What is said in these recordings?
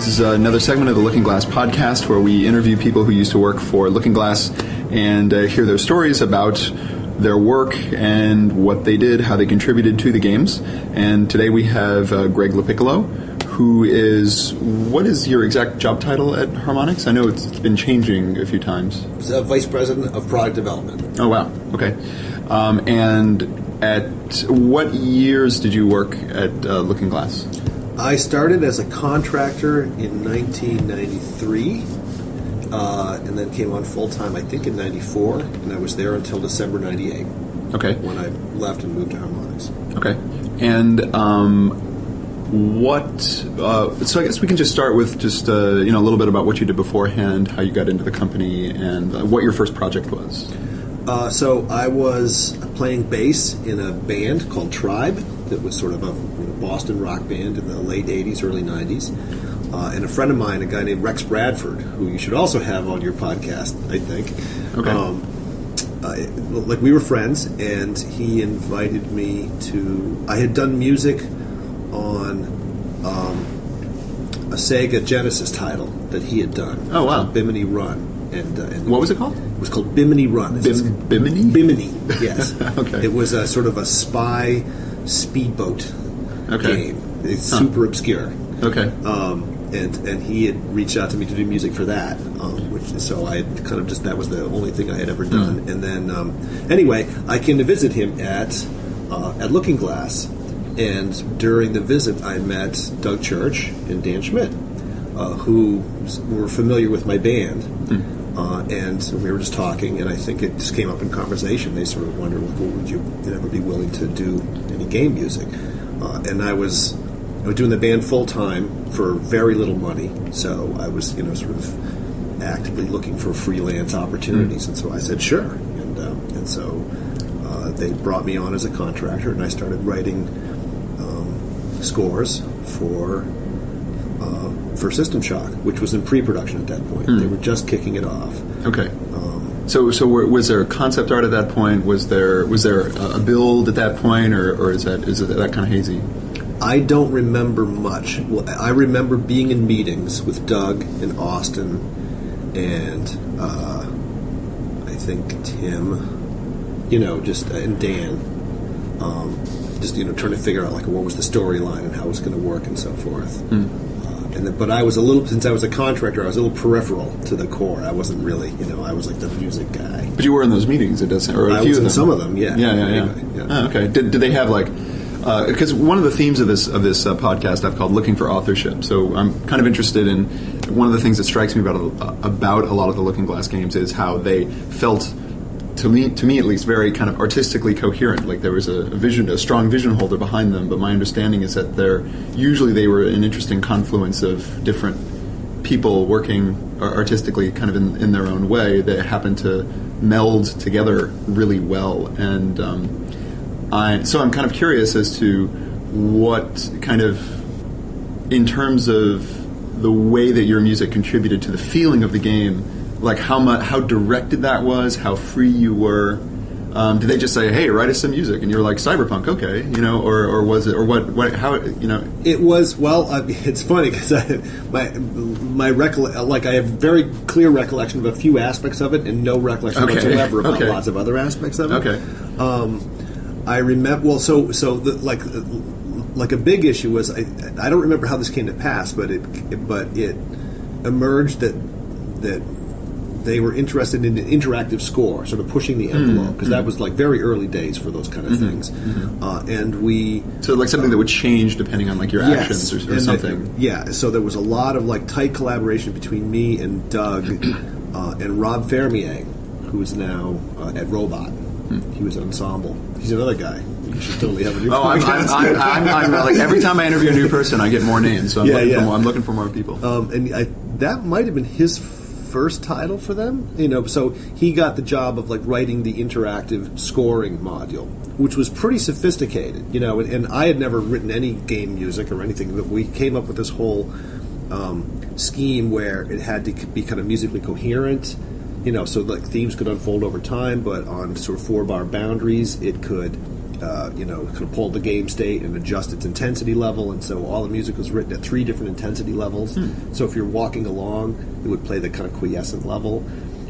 This is another segment of the Looking Glass podcast where we interview people who used to work for Looking Glass and hear their stories about their work and what they did, how they contributed to the games. And today we have Greg LoPiccolo, who is, what is your exact job title at Harmonix? I know it's been changing a few times. Vice President of Product Development. Oh, wow. Okay. And at what years did you work at Looking Glass? I started as a contractor in 1993, and then came on full-time, I think, in 94, and I was there until December 98. Okay. When I left and moved to Harmonix. Okay. And so I guess we can just start with just a little bit about what you did beforehand, how you got into the company, and what your first project was. So I was playing bass in a band called Tribe that was sort of a Boston rock band in the late 80s, early 90s. And a friend of mine, a guy named Rex Bradford, who you should also have on your podcast, I think. Okay. We were friends, and he invited me to... I had done music on a Sega Genesis title that he had done. Oh, wow. Bimini Run. And what was it called? It was called Bimini Run. Bimini? Bimini, yes. Okay. It was a sort of a spy speedboat game. It's super obscure. Okay. And he had reached out to me to do music for that, so I had kind of just, that was the only thing I had ever done. And then anyway, I came to visit him at Looking Glass, and during the visit I met Doug Church and Dan Schmidt, who were familiar with my band. And we were just talking, and I think it just came up in conversation. They sort of wondered, well, would you ever be willing to do any game music? And I was doing the band full time for very little money, so I was sort of actively looking for freelance opportunities. And so I said sure, and so they brought me on as a contractor, and I started writing scores for System Shock, which was in pre-production at that point. They were just kicking it off. Okay. So was there concept art at that point? Was there a build at that point, or is it that kind of hazy? I don't remember much. Well, I remember being in meetings with Doug and Austin and I think Tim, and Dan, trying to figure out what was the storyline and how it was going to work and so forth. But I was since I was a contractor, I was a little peripheral to the core. I wasn't really, I was like the music guy. But you were in those meetings, it doesn't, or I was in some of them, yeah. Yeah. Anyway, yeah. Oh, okay. Did they have because one of the themes of this podcast I've called "Looking for Authorship." So I'm kind of interested in one of the things that strikes me about a lot of the Looking Glass games is how they felt, to me at least, very kind of artistically coherent. Like there was a strong vision holder behind them. But my understanding is that they were an interesting confluence of different people working artistically, kind of in their own way, that happened to meld together really well. And so I'm kind of curious as to what kind of, in terms of the way that your music contributed to the feeling of the game, how directed that was, how free you were. Did they just say, "Hey, write us some music," and you were like, "Cyberpunk, okay," or was it, or what? How, It was, it's funny because my I have very clear recollection of a few aspects of it, and no recollection whatsoever about lots of other aspects of it. Okay. I remember. Well, a big issue was I don't remember how this came to pass, but it emerged that they were interested in an interactive score, sort of pushing the envelope, because that was very early days for those kind of things. And we something that would change depending on your actions or something. So there was a lot of tight collaboration between me and Doug and Rob Fermier, who is now at Robot. He was an Ensemble. He's another guy. You should totally have a new podcast. I'm every time I interview a new person, I get more names. So I'm looking for more people. That might have been his first title for them. So he got the job of writing the interactive scoring module, which was pretty sophisticated. And I had never written any game music or anything, but we came up with this whole scheme where it had to be kind of musically coherent. So themes could unfold over time, but on sort of 4-bar boundaries, it could kind of pull the game state and adjust its intensity level, and so all the music was written at 3 different intensity levels. So if you're walking along, it would play the kind of quiescent level,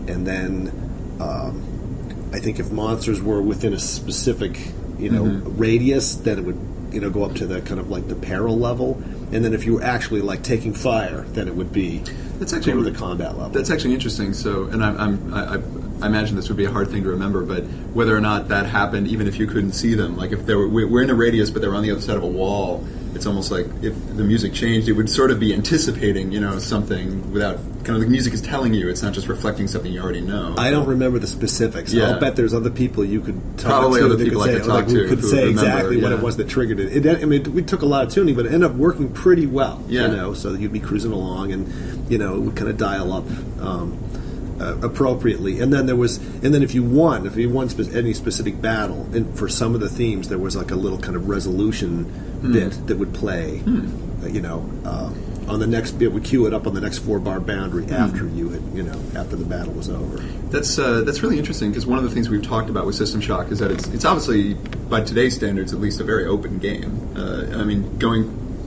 and then I think if monsters were within a specific radius, then it would go up to the kind of like the peril level, and then if you were actually like taking fire, then it would be go to the combat level. That's actually interesting. So, and I imagine this would be a hard thing to remember, but whether or not that happened, even if you couldn't see them, like if we're in a radius, but they were on the other side of a wall, it's almost like if the music changed, it would sort of be anticipating, something without kind of the music is telling you. It's not just reflecting something you already know. I don't remember the specifics. Yeah. I'll bet there's other people you could talk Probably to. Other people I could talk to who could say remember, exactly what it was that triggered it. We took a lot of tuning, but it ended up working pretty well. Yeah. So you'd be cruising along, and it would kind of dial up appropriately. And then if you won any specific battle, and for some of the themes there was like a little kind of resolution bit that would play. On the next bit, would cue it up on the next 4-bar boundary after you had, after the battle was over. That's really interesting, because one of the things we've talked about with System Shock is that it's obviously, by today's standards at least, a very open game.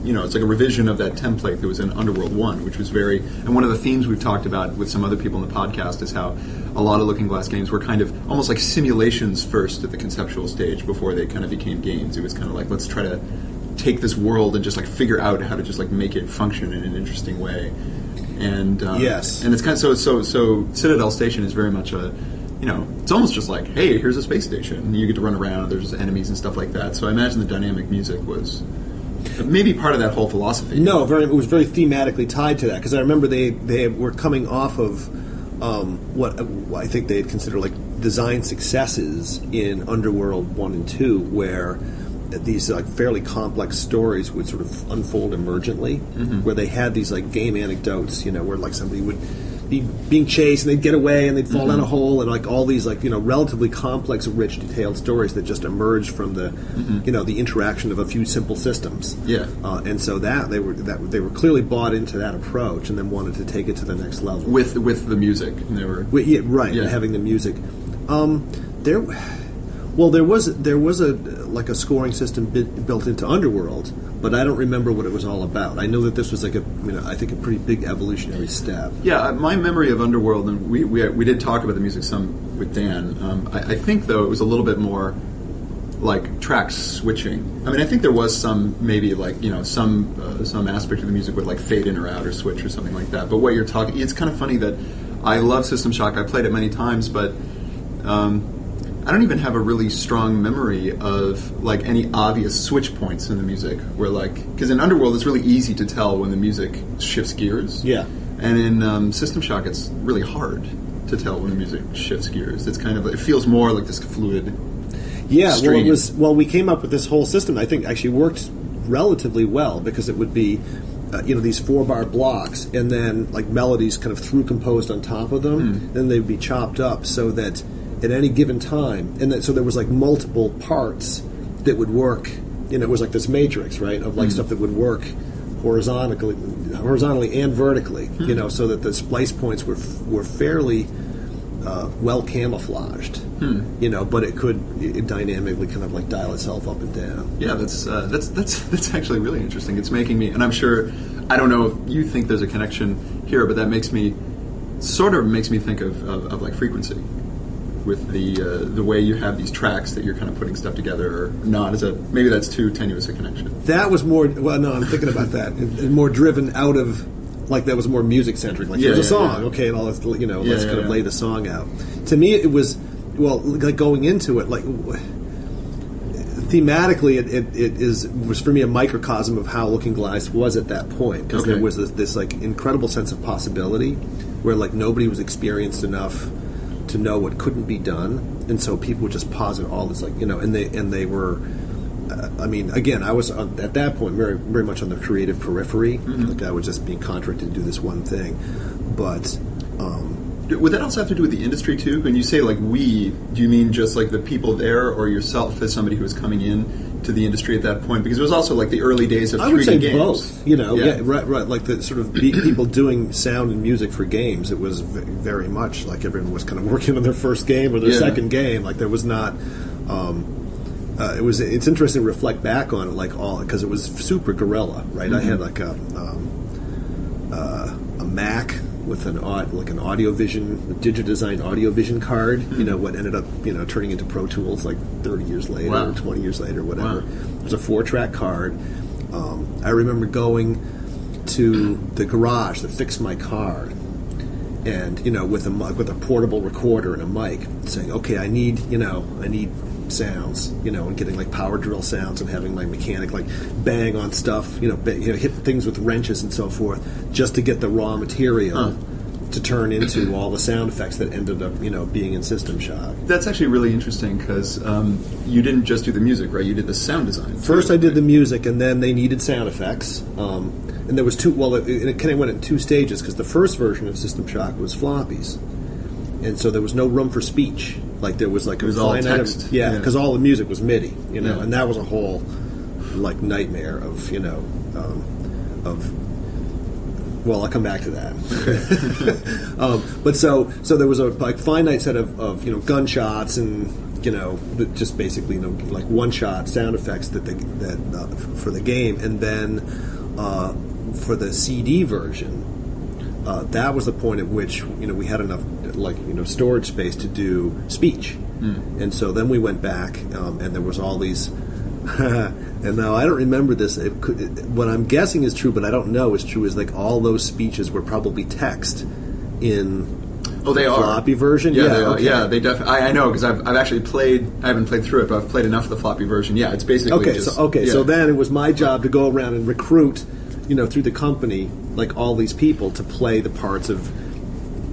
It's like a revision of that template that was in Underworld 1, which was and one of the themes we've talked about with some other people in the podcast is how a lot of Looking Glass games were kind of almost like simulations first at the conceptual stage before they kind of became games. It was kind of like, let's try to take this world and just like figure out how to just like make it function in an interesting way. And yes, and it's kind of so Citadel Station is very much a it's almost just like, hey, here's a space station, and you get to run around, there's enemies and stuff like that. So I imagine the dynamic music was maybe part of that whole philosophy. No, it was very thematically tied to that, because I remember they were coming off of what I think they had considered like design successes in Underworld 1 and 2, where these like fairly complex stories would sort of unfold emergently, where they had these like game anecdotes, where like somebody would be being chased and they'd get away and they'd fall down a hole, and like all these like relatively complex, rich, detailed stories that just emerged from the the interaction of a few simple systems. Yeah, and so they were clearly bought into that approach, and then wanted to take it to the next level with the music. And they were having the music. There was a scoring system built into Underworld, but I don't remember what it was all about. I know that this was like I think a pretty big evolutionary step. Yeah, my memory of Underworld, and we did talk about the music some with Dan. I think though it was a little bit more like track switching. I think there was some maybe like some aspect of the music would like fade in or out or switch or something like that. But what you're talking, it's kind of funny that I love System Shock. I played it many times, but I don't even have a really strong memory of like any obvious switch points in the music where because in Underworld it's really easy to tell when the music shifts gears. Yeah. And in System Shock it's really hard to tell when the music shifts gears. It feels more like this fluid stream. We came up with this whole system I think actually worked relatively well, because it would be these 4-bar blocks, and then like melodies kind of through composed on top of them, then they'd be chopped up so that at any given time, so there was like multiple parts that would work. It was like this matrix, right, of like stuff that would work horizontally and vertically. So that the splice points were fairly well camouflaged. But it could dynamically kind of like dial itself up and down. Yeah, that's actually really interesting. It's making me, and I'm sure, I don't know if you think there's a connection here, but that makes me think of like frequency. With the way you have these tracks that you're kind of putting stuff together, or not maybe that's too tenuous a connection. That was more. Well, no, I'm thinking about that. And more driven out of like that was more music centric. Like here's a song, okay, and all this, let's kind of lay the song out. To me, it was like going into it like thematically, it was for me a microcosm of how Looking Glass was at that point, because there was this like incredible sense of possibility where like nobody was experienced enough to know what couldn't be done, and so people would just posit all this and they were again, I was at that point very very much on the creative periphery. Like I was just being contracted to do this one thing, but would that also have to do with the industry too? When you say like we, do you mean just like the people there, or yourself as somebody who was coming in to the industry at that point? Because it was also like the early days of 3D games. I would say both. Right. Like the sort of people doing sound and music for games. It was very much like everyone was kind of working on their first game or their second game. Like there was not. it's interesting to reflect back on it, like all because it was super guerrilla, right? I had like a Mac with an digitized audio vision card. What ended up turning into Pro Tools like 30 years later, Wow. or 20 years later, whatever. Wow. It was a 4-track card. I remember going to the garage to fix my car, and with a portable recorder and a mic, saying, "Okay, I need sounds," and getting like power drill sounds, and having my mechanic like bang on stuff, hit things with wrenches and so forth, just to get the raw material to turn into all the sound effects that ended up, being in System Shock. That's actually really interesting because you didn't just do the music, right? You did the sound design. First, I did the music, and then they needed sound effects. And there was two. Well, it kind of went in 2 stages because the first version of System Shock was floppies, and so there was no room for speech. Like there was like it was all text. Because all the music was MIDI, Yeah. and that was a whole like nightmare of of. Well, I'll come back to that. But so there was a like finite set of gunshots and just basically like one-shot sound effects that for the game, and then for the CD version, that was the point at which we had enough storage space to do speech, and so then we went back and there was all these. And now I don't remember this. What I'm guessing is true, but I don't know is true. Is like all those speeches were probably text in they are floppy version. Yeah, they are. Okay. Yeah, they definitely. I know because I've actually played. I haven't played through it, but I've played enough of the floppy version. Yeah, it's basically So then it was my job to go around and recruit, through the company, like all these people to play the parts of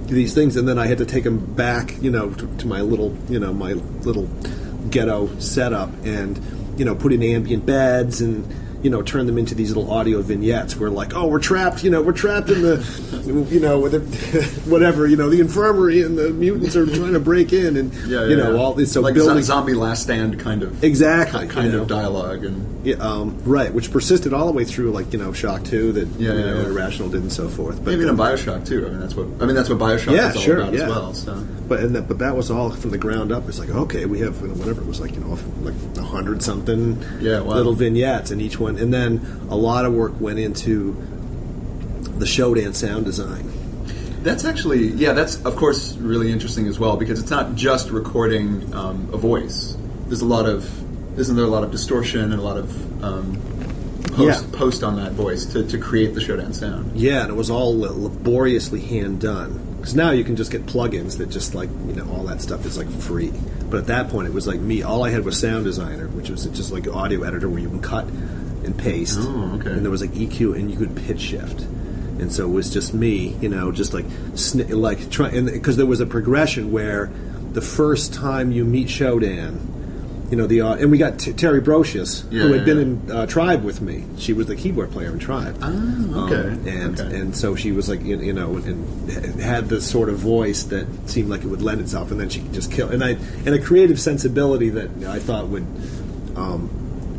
these things, and then I had to take them back, to my little, my little ghetto setup and. Put in ambient beds and, turn them into these little audio vignettes where like, oh, we're trapped in the, with whatever, the infirmary and the mutants are trying to break in and, all this. So like building zombie Last Stand kind of. Exactly. Kind of dialogue. And right, which persisted all the way through like, Shock 2 that, Irrational did and so forth. But even in BioShock too. That's what BioShock is all about as well. So. But that was all from the ground up. It's like, okay, we have whatever it was like 100 something little vignettes, and each one, and then a lot of work went into the Shodan sound design. That's actually that's of course really interesting as well because it's not just recording a voice. Isn't there a lot of distortion and a lot of post on that voice to create the Shodan sound? Yeah, and it was all laboriously hand done. Because now you can just get plugins that just like, all that stuff is like free. But at that point it was like me. All I had was Sound Designer, which was just like audio editor where you can cut and paste. Oh, okay. And there was like EQ and you could pitch shift. And so it was just me, just like trying, because there was a progression where the first time you meet Shodan, and we got Terry Brocious, who had been in Tribe with me. She was the keyboard player in Tribe. Oh, okay. And so she was like, and had this sort of voice that seemed like it would lend itself, and then she could just kill. And a creative sensibility that I thought would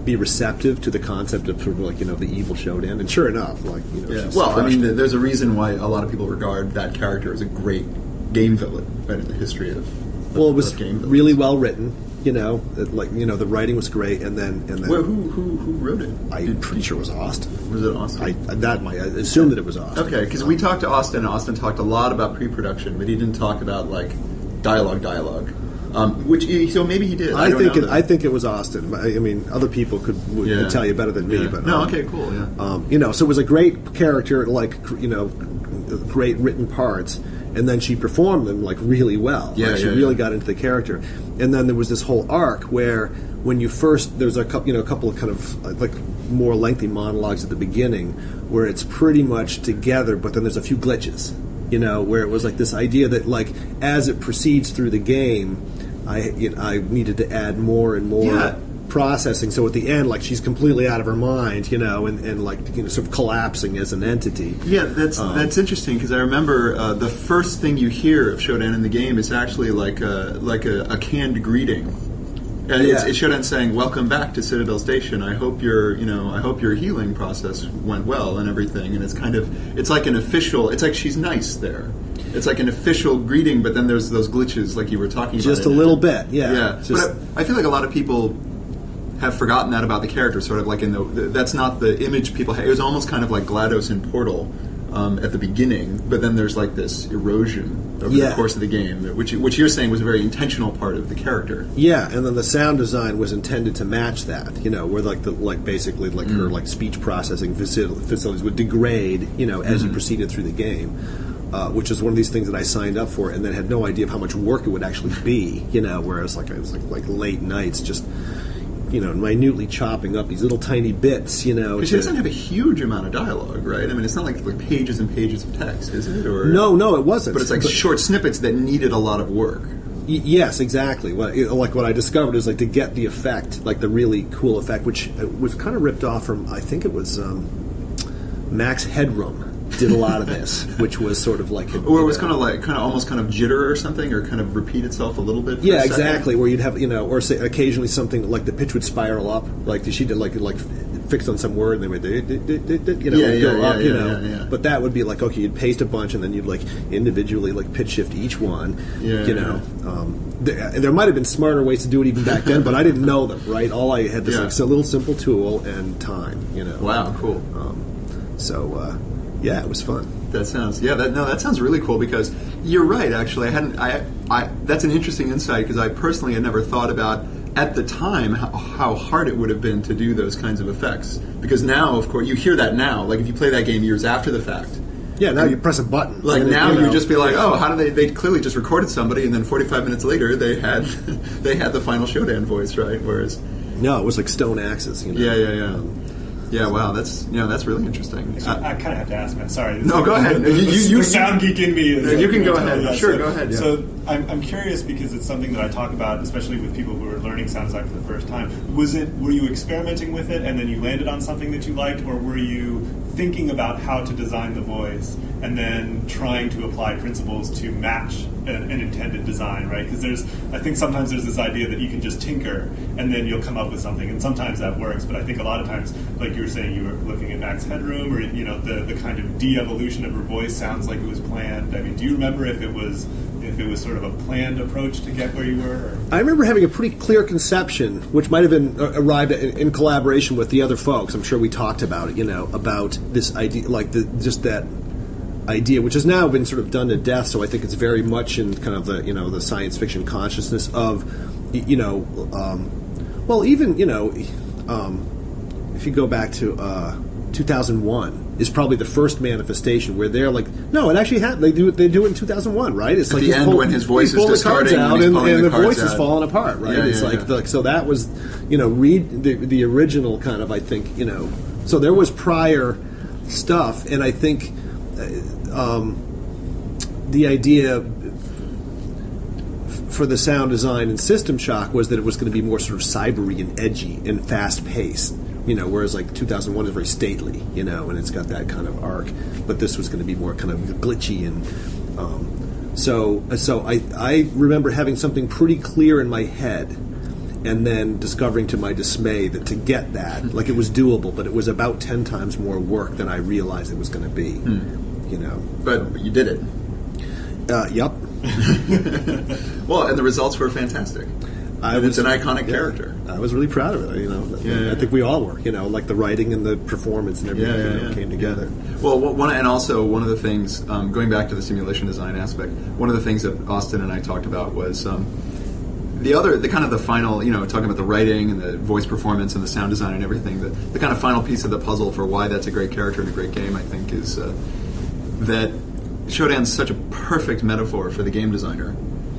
be receptive to the concept of sort of like, the evil Shodan. And sure enough, she's well, I mean, there's a reason why a lot of people regard that character as a great game villain, right, in the history of Well, it was really well written. The writing was great, and then well, who wrote it? I'm pretty sure it was Austin. Was it Austin? I assumed that it was Austin. Okay, because we talked to Austin, and Austin talked a lot about pre-production, but he didn't talk about like dialogue. So maybe he did. I think it was Austin. I mean, other people could tell you better than me. But okay, cool. Yeah. So it was a great character, like great written parts. And then she performed them like really well. She really got into the character. And then there was this whole arc where when you first there's a couple of kind of like more lengthy monologues at the beginning where it's pretty much together, but then there's a few glitches. Where it was like this idea that like as it proceeds through the game, I needed to add more and more processing. So at the end, like she's completely out of her mind, and like sort of collapsing as an entity. Yeah, that's interesting because I remember the first thing you hear of Shodan in the game is actually like a canned greeting. It's Shodan saying, "Welcome back to Citadel Station. I hope your healing process went well and everything." And it's like an official. It's like she's nice there. It's like an official greeting, but then there's those glitches like you were talking about. Just a little bit, yeah. But I feel like a lot of people have forgotten that about the character. Sort of like that's not the image people have. It was almost kind of like GLaDOS in Portal at the beginning, but then there's like this erosion over the course of the game, which you're saying was a very intentional part of the character. Yeah, and then the sound design was intended to match that. Where basically her like speech processing facilities would degrade, as you proceeded through the game. Which is one of these things that I signed up for, and then had no idea of how much work it would actually be. Where it was like late nights, just minutely chopping up these little tiny bits. Because she doesn't have a huge amount of dialogue, right? I mean, it's not like pages and pages of text, is it? Or no, it wasn't. But it's like short snippets that needed a lot of work. Yes, exactly. What I discovered is to get the effect, like the really cool effect, which was kind of ripped off from, I think it was Max Headroom. Did a lot of this, which was sort of like, or it was kind of almost jitter or something, or kind of repeat itself a little bit. For yeah, exactly. Where you'd have or say occasionally something like the pitch would spiral up, like she did like fixed on some word, and they would go up, Yeah. But that would be like, okay, you'd paste a bunch, and then you'd individually pitch shift each one. There might have been smarter ways to do it even back then, but I didn't know them. Right, all I had this a little simple tool and time. Wow, cool. Yeah, it was fun. That sounds that sounds really cool, because you're right. Actually, I that's an interesting insight, because I personally had never thought about at the time how hard it would have been to do those kinds of effects. Because now, of course, you hear that now. Like if you play that game years after the fact. Yeah, now you press a button. Like now you just be like, oh, how do they clearly just recorded somebody, and then 45 minutes later they had the final Shodan voice, right? Whereas no, it was like stone axes. Yeah, wow, that's really interesting. I kind of have to ask, man. Sorry. No, go ahead. You sound geek in me. You can go ahead. Sure, go ahead. Yeah. So I'm curious, because it's something that I talk about, especially with people who are learning sound design for the first time. Were you experimenting with it and then you landed on something that you liked, or were you thinking about how to design the voice and then trying to apply principles to match an intended design, right? Because I think sometimes there's this idea that you can just tinker and then you'll come up with something, and sometimes that works. But I think a lot of times, like you were saying, you were looking at Max Headroom, or the kind of de-evolution of her voice sounds like it was planned. I mean, do you remember if it was sort of a planned approach to get where you were? Or? I remember having a pretty clear conception, which might have been arrived at in collaboration with the other folks. I'm sure we talked about it, about this idea, just that idea, which has now been sort of done to death. So I think it's very much in kind of the the science fiction consciousness of if you go back to 2001 is probably the first manifestation where they're like, no, it actually happened. They do it in 2001, right? It's at like the end when his voice is just starting out and the voice is falling apart, right? So that was read the original kind of, I think, so there was prior stuff, and I think the idea for the sound design and System Shock was that it was going to be more sort of cybery and edgy and fast paced. Whereas like 2001 is very stately, and it's got that kind of arc. But this was going to be more kind of glitchy, and so I remember having something pretty clear in my head, and then discovering to my dismay that to get that, like, it was doable, but it was about 10 times more work than I realized it was going to be. But you did it. Yep. Well, and the results were fantastic. It's an iconic character. I was really proud of it. I think we all were. Like the writing and the performance and everything came together. Well, one of the things, going back to the simulation design aspect, one of the things that Austin and I talked about was the final, talking about the writing and the voice performance and the sound design and everything. The kind of final piece of the puzzle for why that's a great character and a great game, I think, is that Shodan's such a perfect metaphor for the game designer,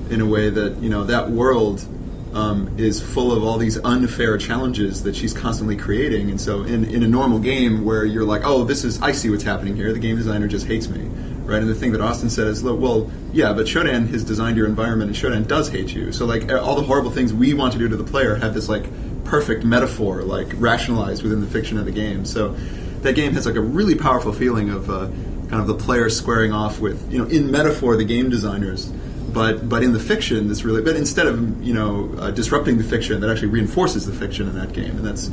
in a way that that world is full of all these unfair challenges that she's constantly creating. And so in a normal game where you're like, oh, I see what's happening here, the game designer just hates me, right? And the thing that Austin said is, well, yeah, but Shodan has designed your environment, and Shodan does hate you. So like all the horrible things we want to do to the player have this like perfect metaphor, like rationalized within the fiction of the game. So that game has like a really powerful feeling of kind of the player squaring off with, in metaphor, the game designers. But in the fiction, but instead of disrupting the fiction, that actually reinforces the fiction in that game, and that's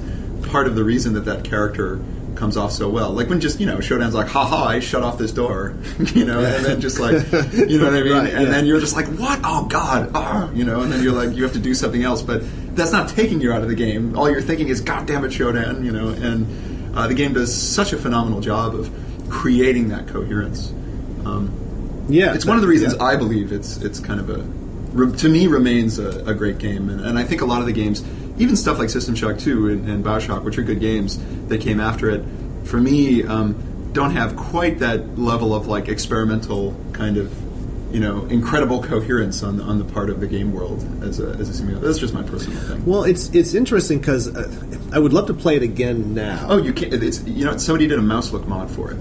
part of the reason that character comes off so well. Like when just, Showdown's like, haha, I shut off this door, and then just like, you know what I mean? Right, and then you're just like, what? Oh, God. And then you're like, you have to do something else. But that's not taking you out of the game. All you're thinking is, God damn it, Showdown, and the game does such a phenomenal job of creating that coherence. It's one of the reasons I believe it's kind of to me remains a great game. And I think a lot of the games, even stuff like System Shock 2 and BioShock, which are good games that came after it, for me, don't have quite that level of like experimental kind of, incredible coherence on the part of the game world as a simulator. That's just my personal thing. Well, it's interesting because I would love to play it again now. Oh, you can't. Somebody did a mouse look mod for it.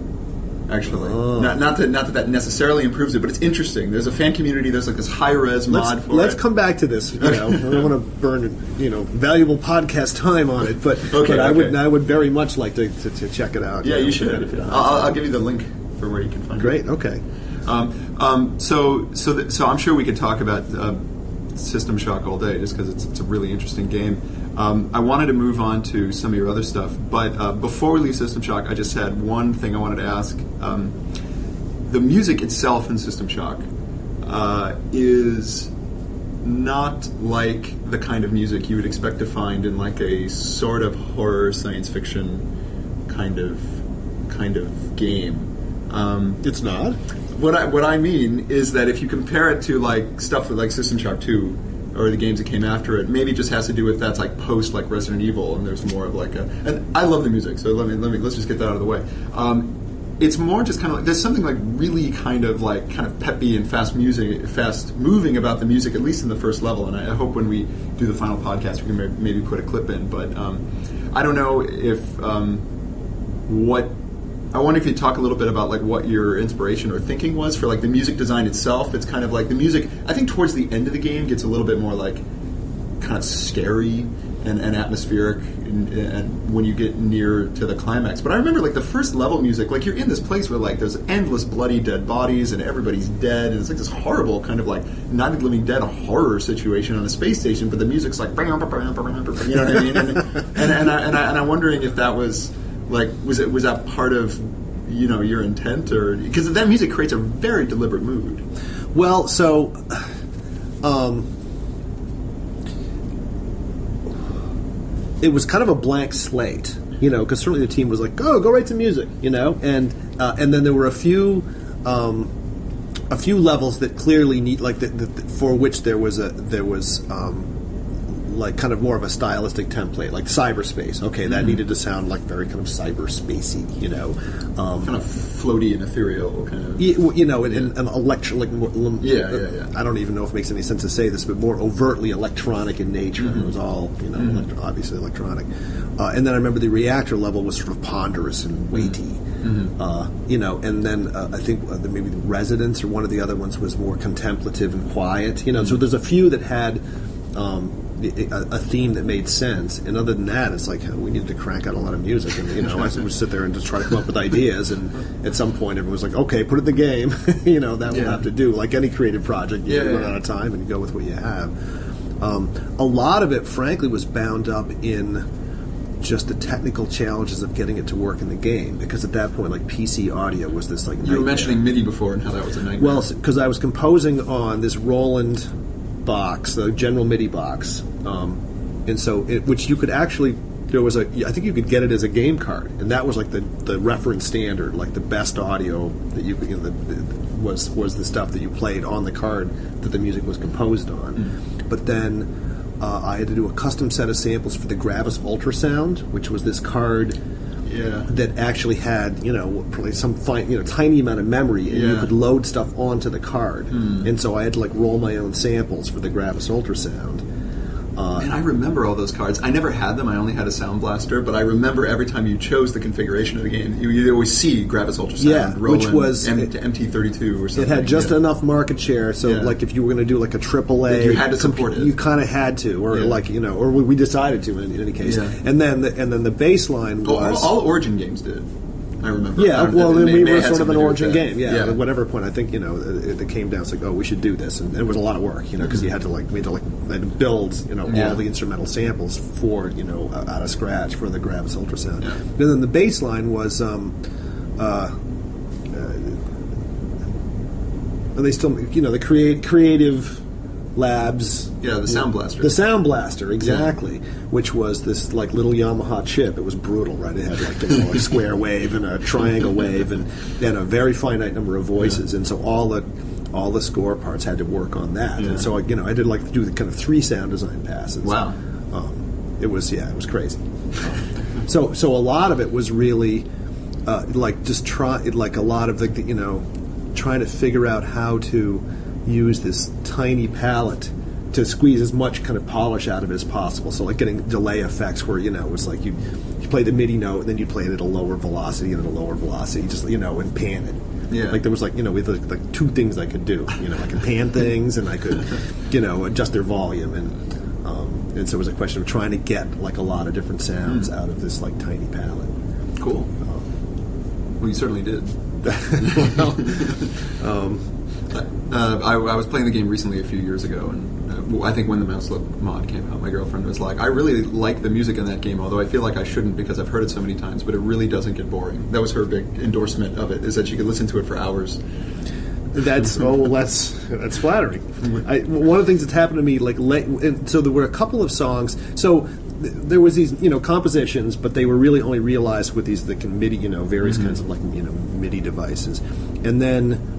Actually, not that necessarily improves it, but it's interesting. There's a fan community. There's like this high res mod for it. Let's come back to this. I don't want to burn valuable podcast time on it, but I would very much like to check it out. Yeah, you should. I'll give you the link for where you can find it. Great. Okay. So I'm sure we could talk about System Shock all day, just because it's a really interesting game. I wanted to move on to some of your other stuff, but before we leave System Shock, I just had one thing I wanted to ask. The music itself in System Shock is not like the kind of music you would expect to find in like a sort of horror science fiction kind of game. It's not. What I mean is that if you compare it to like stuff like System Shock 2 or the games that came after it, maybe it just has to do with that's like post like Resident Evil, and there's more of like and I love the music, so let's just get that out of the way. It's more just kind of like there's something like really kind of peppy and fast moving about the music, at least in the first level. And I hope when we do the final podcast we can maybe put a clip in. But I don't know if I wonder if you'd talk a little bit about like what your inspiration or thinking was for like the music design itself. It's kind of like the music, I think towards the end of the game gets a little bit more like kind of scary and atmospheric and when you get near to the climax. But I remember like the first level music, like you're in this place where like there's endless bloody dead bodies and everybody's dead, and it's like this horrible kind of like Night of the Living Dead horror situation on a space station, but the music's like, you know what I mean? And I'm wondering if that was like, was that part of your intent, or because that music creates a very deliberate mood? Well, so it was kind of a blank slate, because certainly the team was like, go write some music, and then there were a few levels that clearly need for which there was like kind of more of a stylistic template, like cyberspace. Okay, that needed to sound like very kind of cyberspacey, kind of floaty and ethereal, kind of. And electric. I don't even know if it makes any sense to say this, but more overtly electronic in nature. It was all, obviously electronic. And then I remember the reactor level was sort of ponderous and weighty. And then I think maybe the Residence or one of the other ones was more contemplative and quiet. So there's a few that had a theme that made sense, and other than that, it's like we needed to crank out a lot of music, and I would sit there and just try to come up with ideas, and at some point everyone was like, okay, put it in the game, that will have to do. Like any creative project, you run out of time and you go with what you have. A lot of it, frankly, was bound up in just the technical challenges of getting it to work in the game, because at that point, like PC audio was this like nightmare. You were mentioning MIDI before and how that was a nightmare. Well, because I was composing on this Roland box, the General MIDI box, and so which you could actually, I think you could get it as a game card, and that was like the reference standard, like the best audio that was the stuff that you played on the card that the music was composed on. But then I had to do a custom set of samples for the Gravis Ultrasound, which was this card that actually had, probably some fine, tiny amount of memory, and you could load stuff onto the card. And so I had to like roll my own samples for the Gravis Ultrasound. And I remember all those cards. I never had them. I only had a Sound Blaster, but I remember every time you chose the configuration of the game, you'd always see Gravis Ultrasound, Roland, which was MT32 or something. It had just enough market share, so like if you were going to do like a AAA, you had to support it. You kind of had to, or or we decided to in any case. And then the baseline was all Origin games did. I remember. Yeah, well, then we were sort of an origin game. game. Yeah, at whatever point, I think it came down. It's like, oh, we should do this, and it was a lot of work, because you had to we had to build, all the instrumental samples for, out of scratch for the Gravis ultrasound. Yeah. And then the bass line was, and they still, the creative labs. Yeah, the Sound Blaster. The Sound Blaster, exactly. Which was this little Yamaha chip. It was brutal, right? It had a square wave and a triangle wave and a very finite number of voices, and so all the score parts had to work on that. Yeah. And so I did do the kind of 3 sound design passes. Wow. It was crazy. So a lot of it was really just a lot of the trying to figure out how to use this tiny palette to squeeze as much kind of polish out of it as possible. So getting delay effects where, it was like you play the MIDI note and then you play it at a lower velocity and at a lower velocity, just, and pan it. Yeah. There was with 2 things I could do. I could pan things and I could, adjust their volume. And so it was a question of trying to get a lot of different sounds out of this tiny palette. Cool. Well, you certainly did. I was playing the game recently a few years ago, and I think when the Mouse Look mod came out, my girlfriend was like, I really like the music in that game, although I feel like I shouldn't because I've heard it so many times, but it really doesn't get boring. That was her big endorsement of it, is that she could listen to it for hours. That's flattering. One of the things that's happened to me, so there were a couple of songs, so there was these, compositions, but they were really only realized with these MIDI, various kinds of MIDI devices. And then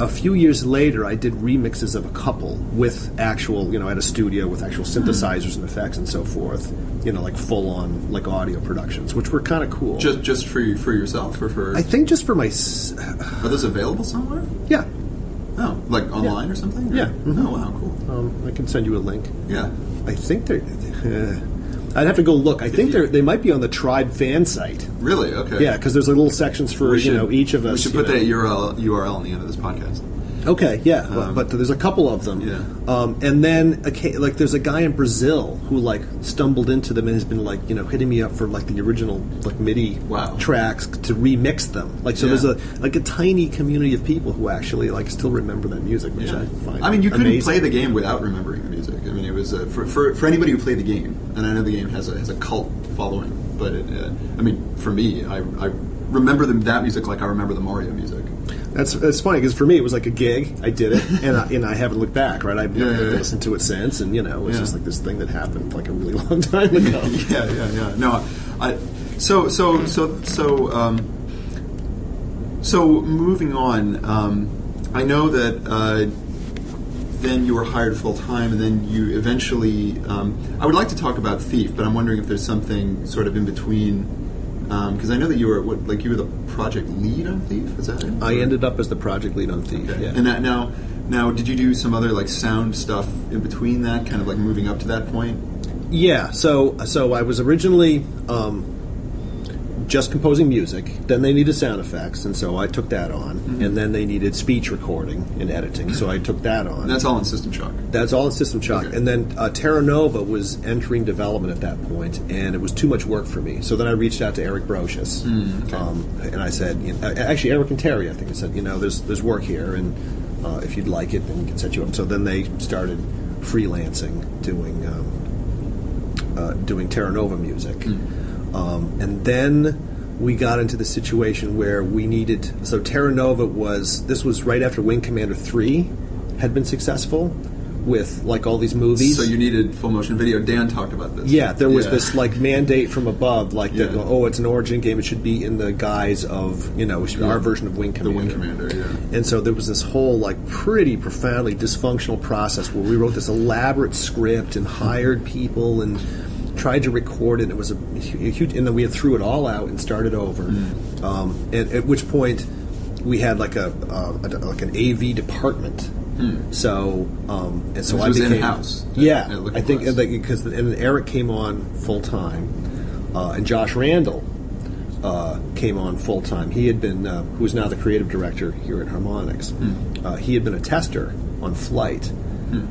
a few years later, I did remixes of a couple with actual, at a studio with actual synthesizers and effects and so forth. Full on audio productions, which were kind of cool. Just for yourself, or for? I think just for my. Are those available somewhere? Yeah. Oh, online or something? Yeah. Mm-hmm. Oh, wow, cool. I can send you a link. Yeah. I think they're. I'd have to go look. I think they might be on the Tribe fan site. Really? Okay. Yeah, because there's little sections for each of us. We should put that URL on the end of this podcast. Okay, yeah, but there's a couple of them. Yeah. And then there's a guy in Brazil who stumbled into them and has been hitting me up for the original MIDI tracks to remix them. There's a tiny community of people who actually still remember that music, which I find. You couldn't amazing. play the game without remembering the music. It was for anybody who played the game, and I know the game has a cult following, but for me, I remember that music like I remember the Mario music. That's funny because for me it was like a gig. I did it, and I haven't looked back. Right, I've never listened to it since, and it was just this thing that happened a really long time ago. Yeah. No, so moving on. I know that then you were hired full time, and then you eventually. I would like to talk about Thief, but I'm wondering if there's something sort of in between. Because I know that you were you were the project lead on Thief. Is that it? I ended up as the project lead on Thief. Okay. Yeah. And now, did you do some other sound stuff in between that, kind of moving up to that point? Yeah. So I was originally just composing music. Then they needed sound effects, and so I took that on. Mm-hmm. And then they needed speech recording and editing, so I took that on. And that's all in System Shock? That's all in System Shock. Okay. And then Terra Nova was entering development at that point, and it was too much work for me. So then I reached out to Eric Brocious, and I said, actually Eric and Terry, I think I said, there's work here, and if you'd like it, then we can set you up. So then they started freelancing, doing Terra Nova music. And then we got into the situation where we needed... So Terra Nova this was right after Wing Commander 3 had been successful with all these movies. So you needed full motion video. Dan talked about this. Yeah, there was this mandate from above, it's an origin game, it should be in the guise of, it should be our version of Wing Commander. The Wing Commander, yeah. And so there was this whole pretty profoundly dysfunctional process where we wrote this elaborate script and hired people and tried to record it. It was a huge, and then we threw it all out and started over. And at which point we had an AV department. So and so I became in-house. I think because Eric came on full time, and Josh Randall came on full time. He had been who's now the creative director here at Harmonix. He had been a tester on Flight,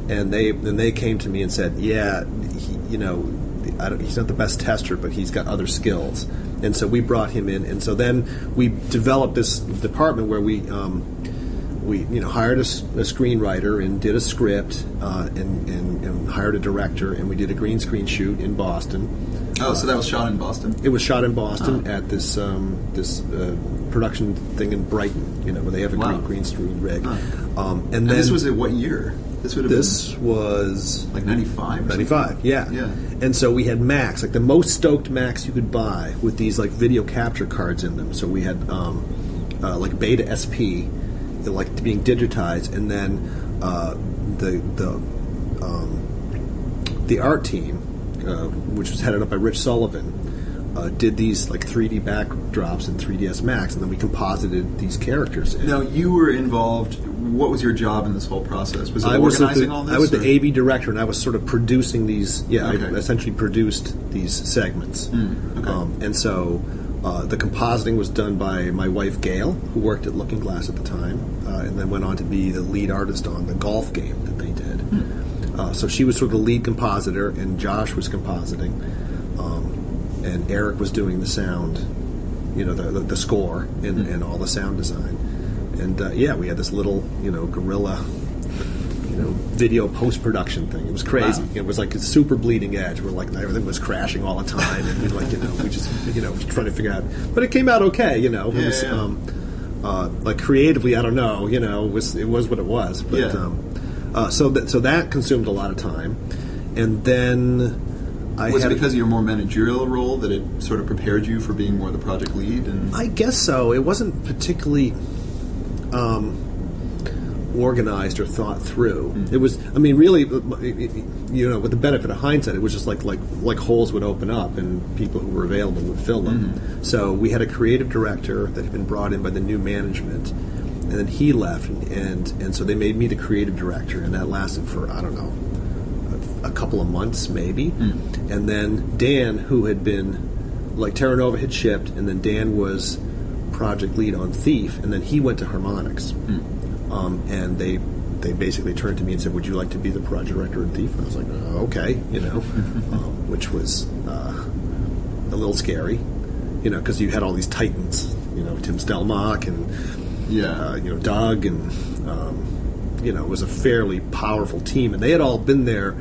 and they came to me and said, he's not the best tester, but he's got other skills. And so we brought him in, and so then we developed this department where we hired a screenwriter and did a script and hired a director, and we did a green screen shoot in Boston. Oh, so that was shot in Boston? It was shot in Boston at this production thing in Brighton, where they have a green screen rig. And then this was at what year? This was like 95? 95, yeah. And so we had Macs, like the most stoked Macs you could buy with these like video capture cards in them. So we had like Beta SP, like being digitized, and then the art team, which was headed up by Rich Sullivan, did these like 3D backdrops in 3ds Max, and then we composited these characters. Now you were involved. What was your job in this whole process? Was it organizing all this? I was the AV director, and I was sort of producing these. Yeah, okay. I essentially produced these segments. Okay. And so the compositing was done by my wife Gail, who worked at Looking Glass at the time, and then went on to be the lead artist on the golf game that they did. So she was sort of the lead compositor, and Josh was compositing, and Eric was doing the sound, the score and all the sound design. And we had this little, guerrilla, video post-production thing. It was crazy. Wow. It was like a super bleeding edge, where like everything was crashing all the time, and we just trying to figure out. But it came out okay. It was like creatively, I don't know. It was what it was. But so that consumed a lot of time, and then. Was it because of your more managerial role that it sort of prepared you for being more the project lead? I guess so. It wasn't particularly organized or thought through. It was, really, with the benefit of hindsight, it was just like holes would open up and people who were available would fill them. So we had a creative director that had been brought in by the new management, and then he left, and so they made me the creative director, and that lasted for, I don't know, a couple of months maybe. And then Dan, who had been, like Terra Nova had shipped, and then Dan was project lead on Thief, and then he went to Harmonix. And they basically turned to me and said, would you like to be the project director of Thief? And I was like, okay, which was a little scary, because you had all these titans, Tim Stelmach and Doug, and it was a fairly powerful team, and they had all been there.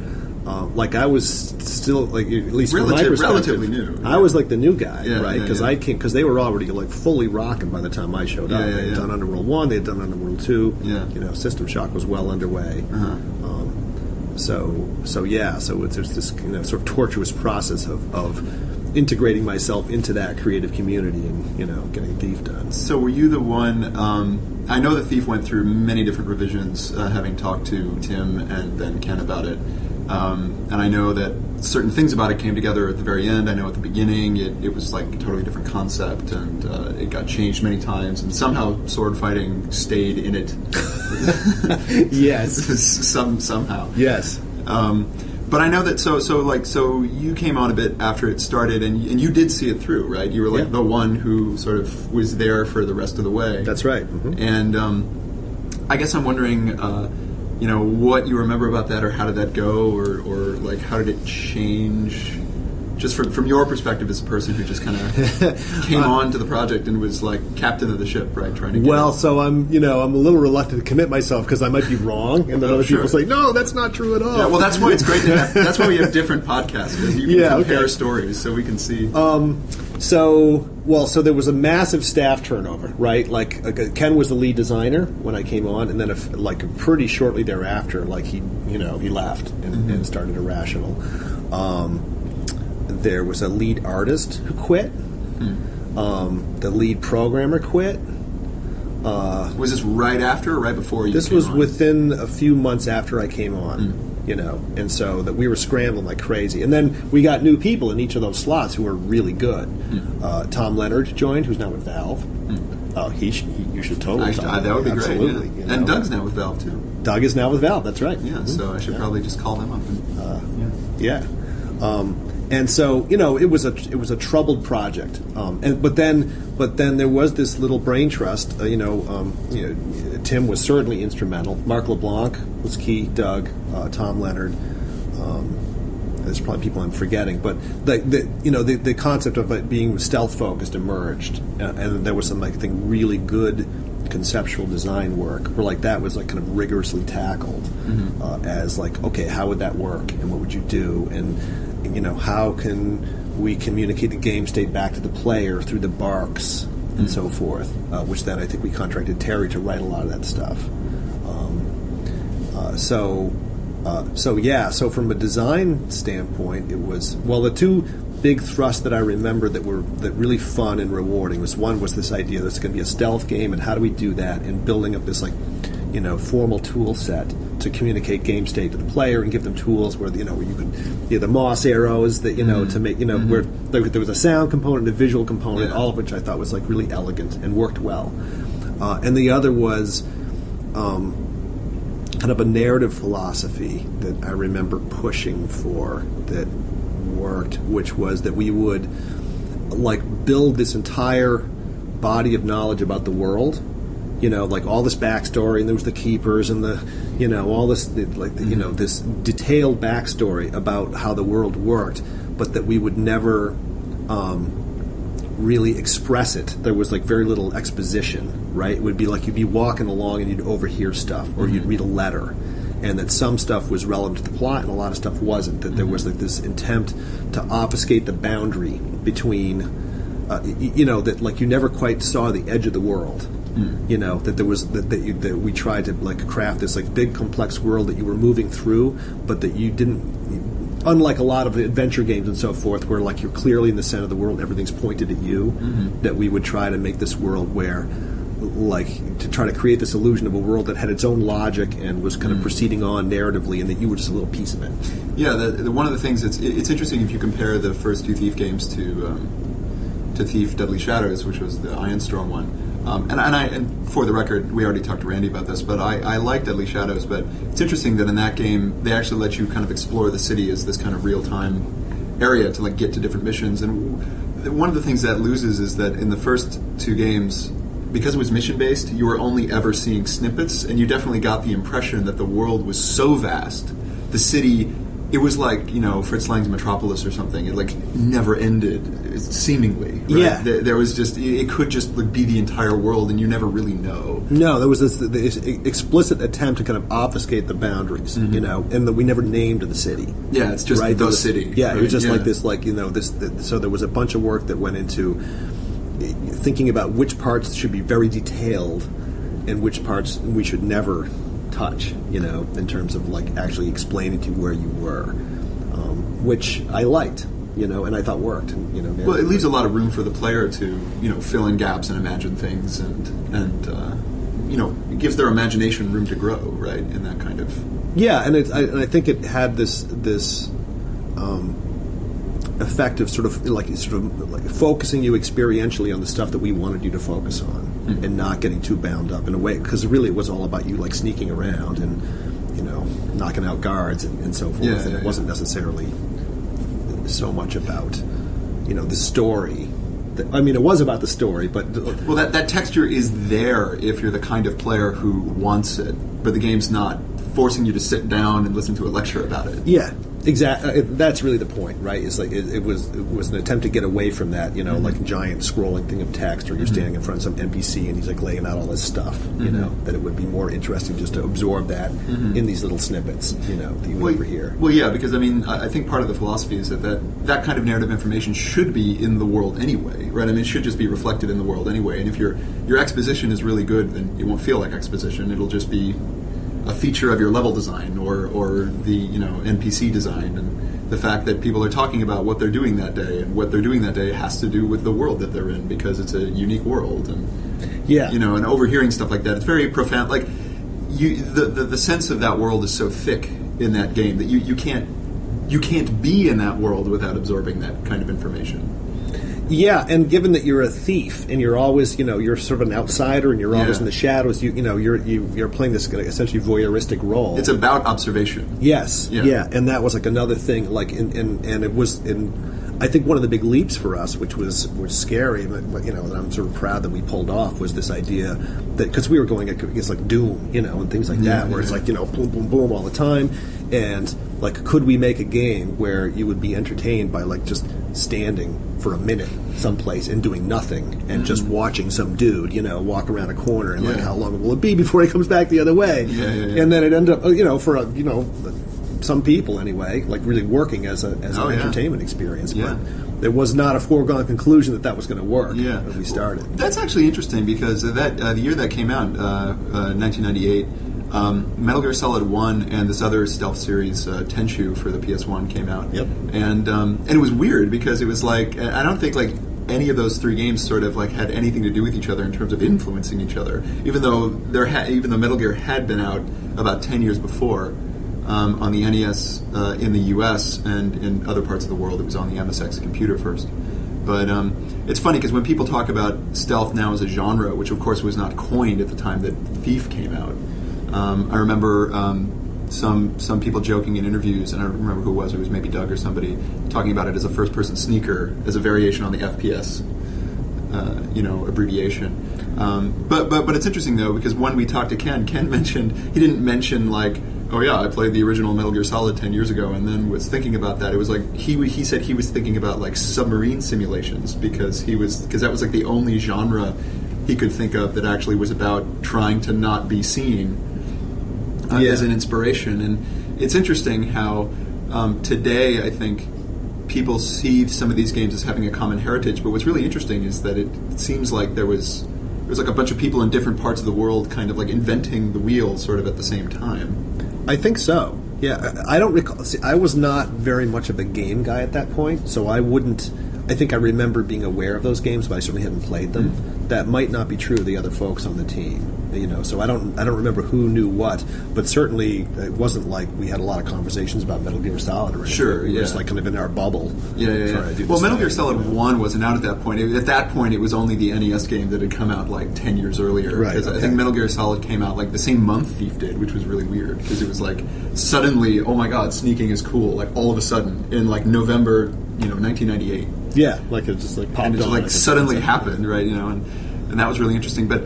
I was still, like, at least from my perspective, relatively new. I was like the new guy, right? Because I came, because they were already like fully rocking by the time I showed up. They had done Underworld 1, they had done Underworld 2. System Shock was well underway. So there's this sort of tortuous process of integrating myself into that creative community and getting Thief done. So were you the one? I know that Thief went through many different revisions, having talked to Tim and then Ken about it. And I know that certain things about it came together at the very end. I know at the beginning it was like a totally different concept, and it got changed many times, and somehow sword fighting stayed in it. Yes. somehow. Yes. But I know that so you came on a bit after it started, and you did see it through, right? You were like the one who sort of was there for the rest of the way. That's right. And I guess I'm wondering, what you remember about that, or how did that go, or like how did it change? Just from your perspective as a person who just kind of came on to the project and was like captain of the ship, right? Trying to get so I'm a little reluctant to commit myself because I might be wrong, and then other people say, no, that's not true at all. Yeah, well, that's why it's great to have. That's why we have different podcasts, because you can compare stories, so we can see. So there was a massive staff turnover, right? Like Ken was the lead designer when I came on, and then pretty shortly thereafter, he left and started Irrational. There was a lead artist who quit. The lead programmer quit. Was this right after or right before you This came was on? Within a few months after I came on, and so that we were scrambling like crazy. And then we got new people in each of those slots who were really good. Tom Leonard joined, who's now with Valve. You should totally talk that would be absolutely, great. Yeah. And Doug's now with Valve, too. Doug is now with Valve, that's right. Yeah, so I should probably just call them up. And so it was a troubled project, but then there was this little brain trust. Tim was certainly instrumental. Mark LeBlanc was key. Doug, Tom Leonard, there's probably people I'm forgetting, but the concept of it being stealth focused emerged, and there was some, I think, really good conceptual design work where like that was like kind of rigorously tackled as like, okay, how would that work and what would you do, and how can we communicate the game state back to the player through the barks and so forth, which then I think we contracted Terry to write a lot of that stuff. So from a design standpoint, it was, well, the two big thrusts that I remember that were really fun and rewarding was, one was this idea that it's going to be a stealth game, and how do we do that, and building up this like formal tool set to communicate game state to the player and give them tools where where you could the moss arrows that to make where there was a sound component, a visual component, all of which I thought was like really elegant and worked well. And the other was kind of a narrative philosophy that I remember pushing for that worked, which was that we would like build this entire body of knowledge about the world, like all this backstory, and there was the keepers and the all this this detailed backstory about how the world worked, but that we would never really express it. There was like very little exposition, right? It would be like you'd be walking along and you'd overhear stuff, or you'd read a letter, and that some stuff was relevant to the plot and a lot of stuff wasn't. That there was like this attempt to obfuscate the boundary between, that like you never quite saw the edge of the world. That there was that we tried to like craft this like big complex world that you were moving through, but that you didn't. Unlike a lot of adventure games and so forth, where like you're clearly in the center of the world, everything's pointed at you, that we would try to make this world where, like, to try to create this illusion of a world that had its own logic and was kind of proceeding on narratively, and that you were just a little piece of it. Yeah, one of the things it's interesting if you compare the first two Thief games to Thief Deadly Shadows, which was the Ironstorm one. And for the record, we already talked to Randy about this, but I like Deadly Shadows, but it's interesting that in that game, they actually let you kind of explore the city as this kind of real-time area to like get to different missions. And one of the things that loses is that in the first two games, because it was mission-based, you were only ever seeing snippets, and you definitely got the impression that the world was so vast, the city, it was like, Fritz Lang's Metropolis or something. It like never ended, seemingly. Right? Yeah. There was just, it could just be the entire world, and you never really know. No, there was this explicit attempt to kind of obfuscate the boundaries, and that we never named the city. Yeah, it's just the city. Yeah, right? It was just like this, like, so there was a bunch of work that went into thinking about which parts should be very detailed and which parts we should never touch, in terms of like actually explaining to you where you were, which I liked, and I thought worked. And, well, it leaves a lot of room for the player to, fill in gaps and imagine things, and it gives their imagination room to grow, right? In that kind of and I think it had this effect of sort of like focusing you experientially on the stuff that we wanted you to focus on, and not getting too bound up in a way, because really it was all about you like sneaking around and knocking out guards and so forth, and it wasn't necessarily so much about the story. It was about the story, but well, that texture is there if you're the kind of player who wants it, but the game's not forcing you to sit down and listen to a lecture about it. Yeah. Exactly. That's really the point, right? It's like it was an attempt to get away from that, like a giant scrolling thing of text, or you're standing in front of some NPC and he's like laying out all this stuff, that it would be more interesting just to absorb that in these little snippets, that you would overhear. Well, yeah, because I think part of the philosophy is that kind of narrative information should be in the world anyway, right? It should just be reflected in the world anyway. And if your exposition is really good, then it won't feel like exposition. It'll just be a feature of your level design or the NPC design, and the fact that people are talking about what they're doing that day, and what they're doing that day has to do with the world that they're in, because it's a unique world, and and overhearing stuff like that, it's very profound. Like the sense of that world is so thick in that game that you can't be in that world without absorbing that kind of information. Yeah, and given that you're a thief and you're always, you're sort of an outsider and you're always in the shadows, you're playing this essentially voyeuristic role. It's about observation. Yes, yeah, and that was like another thing, like, and it was I think one of the big leaps for us, which was scary, but that I'm sort of proud that we pulled off, was this idea that, because we were going against like Doom, and things like that, where it's like boom, boom, boom all the time, and like, could we make a game where you would be entertained by like just standing for a minute someplace and doing nothing and just watching some dude, walk around a corner, and like, how long will it be before he comes back the other way? And then it ended up, for some people anyway, like really working as an entertainment experience. But it was not a foregone conclusion that was going to work when we started. That's actually interesting, because the year that came out, 1998, Metal Gear Solid 1 and this other stealth series, Tenchu, for the PS1 came out. Yep. And it was weird, because it was like, I don't think like any of those three games sort of like had anything to do with each other in terms of influencing each other, even though Metal Gear had been out about 10 years before. On the NES in the US, and in other parts of the world it was on the MSX computer first. But it's funny, because when people talk about stealth now as a genre, which of course was not coined at the time that Thief came out, I remember some people joking in interviews, and I don't remember who it was maybe Doug or somebody, talking about it as a first-person sneaker, as a variation on the FPS abbreviation. But it's interesting, though, because when we talked to Ken didn't mention like, oh yeah, I played the original Metal Gear Solid 10 years ago, and then was thinking about that. It was like he said he was thinking about like submarine simulations, because that was like the only genre he could think of that actually was about trying to not be seen as an inspiration. And it's interesting how today I think people see some of these games as having a common heritage, but what's really interesting is that it seems like there was like a bunch of people in different parts of the world kind of like inventing the wheel sort of at the same time. I think so. Yeah, I don't recall. See, I was not very much of a game guy at that point, so I wouldn't. I think I remember being aware of those games, but I certainly hadn't played them. That might not be true of the other folks on the team. So I don't remember who knew what, but certainly it wasn't like we had a lot of conversations about Metal Gear Solid or anything. Sure, we were just like kind of in our bubble. Well, Metal Gear Solid 1 wasn't out at that point. At that point, it was only the NES game that had come out like 10 years earlier. Right. I think Metal Gear Solid came out like the same month Thief did, which was really weird, because it was like suddenly, oh my god, sneaking is cool. Like all of a sudden in like November, 1998. Yeah, like it just like popped and it just on. like suddenly happened, right? And that was really interesting. But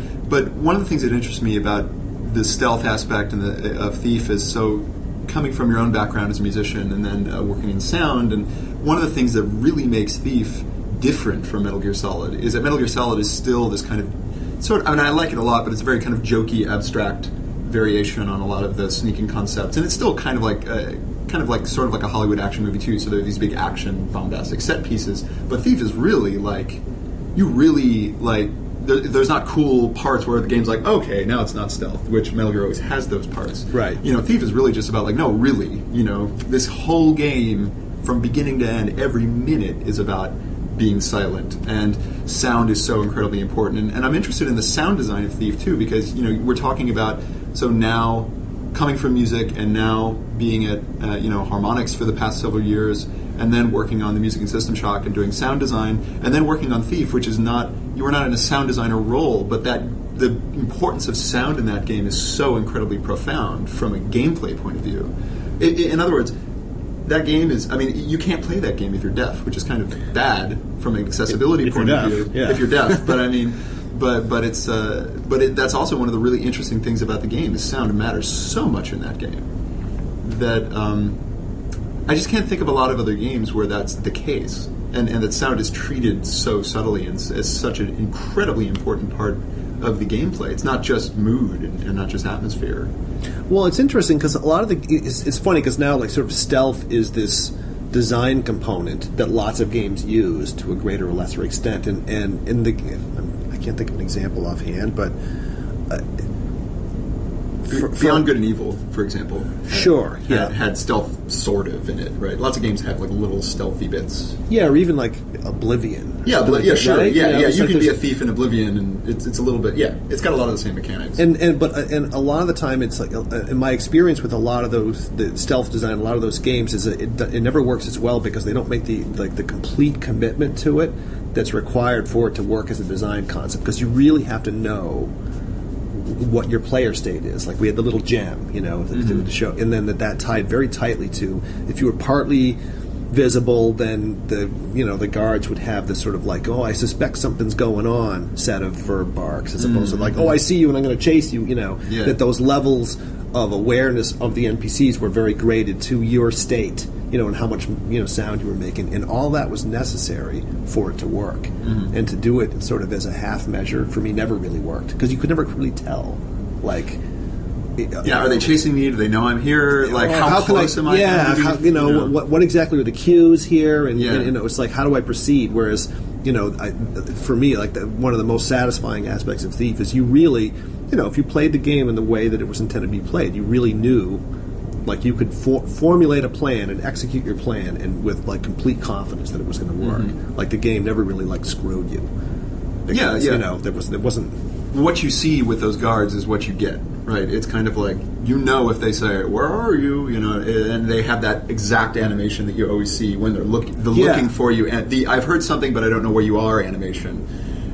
one of the things that interests me about the stealth aspect of Thief is, so coming from your own background as a musician and then working in sound, and one of the things that really makes Thief different from Metal Gear Solid is that Metal Gear Solid is still this kind of I like it a lot, but it's a very kind of jokey, abstract variation on a lot of the sneaking concepts, and it's still kind of like sort of like a Hollywood action movie too. So there are these big action, bombastic set pieces, but Thief is really like, you really like. There's not cool parts where the game's like, okay, now it's not stealth, which Metal Gear always has those parts. Right. Thief is really just about like, no, really, this whole game from beginning to end, every minute is about being silent, and sound is so incredibly important. And I'm interested in the sound design of Thief too, because we're talking about, so now coming from music and now being at Harmonix for the past several years, and then working on the Music and System Shock and doing sound design, and then working on Thief, which is not, you were not in a sound designer role, but that the importance of sound in that game is so incredibly profound from a gameplay point of view. In other words, that game is, you can't play that game if you're deaf, which is kind of bad from an accessibility point of view. Yeah. If you're deaf, but it's that's also one of the really interesting things about the game is sound matters so much in that game that I just can't think of a lot of other games where that's the case, and that sound is treated so subtly and as such an incredibly important part of the gameplay. It's not just mood and not just atmosphere. Well, it's interesting because a lot of it's funny because now like sort of stealth is this design component that lots of games use to a greater or lesser extent, and in the I can't think of an example offhand, but Beyond Good and Evil, for example, had stealth sort of in it, right? Lots of games have like little stealthy bits. Yeah, or even like Oblivion. Yeah, sure. Right? Yeah. You can be a thief in Oblivion, and it's a little bit. Yeah, it's got a lot of the same mechanics. And a lot of the time, it's like in my experience with a lot of the stealth design, a lot of those games is it never works as well because they don't make the complete commitment to it that's required for it to work as a design concept. Because you really have to know what your player state is. Like we had the little gem, to show, and then that tied very tightly to if you were partly visible, then the guards would have this sort of like, oh, I suspect something's going on set of verb barks, as opposed to like, oh, I see you and I'm going to chase you. That those levels of awareness of the NPCs were very graded to your state, and how much sound you were making, and all that was necessary for it to work. And to do it sort of as a half measure for me never really worked, because you could never really tell, like. Are they chasing me? Do they know I'm here? Like, how close am I? What exactly are the cues here? And it's like, how do I proceed? Whereas, for me, like one of the most satisfying aspects of Thief is you really, if you played the game in the way that it was intended to be played, you really knew, like, you could formulate a plan and execute your plan, and with like complete confidence that it was going to work. Like the game never really like screwed you. Because, there wasn't. What you see with those guards is what you get. Right, it's kind of like, if they say, where are you, and they have that exact animation that you always see when they're looking for you. And I've heard something, but I don't know where you are animation.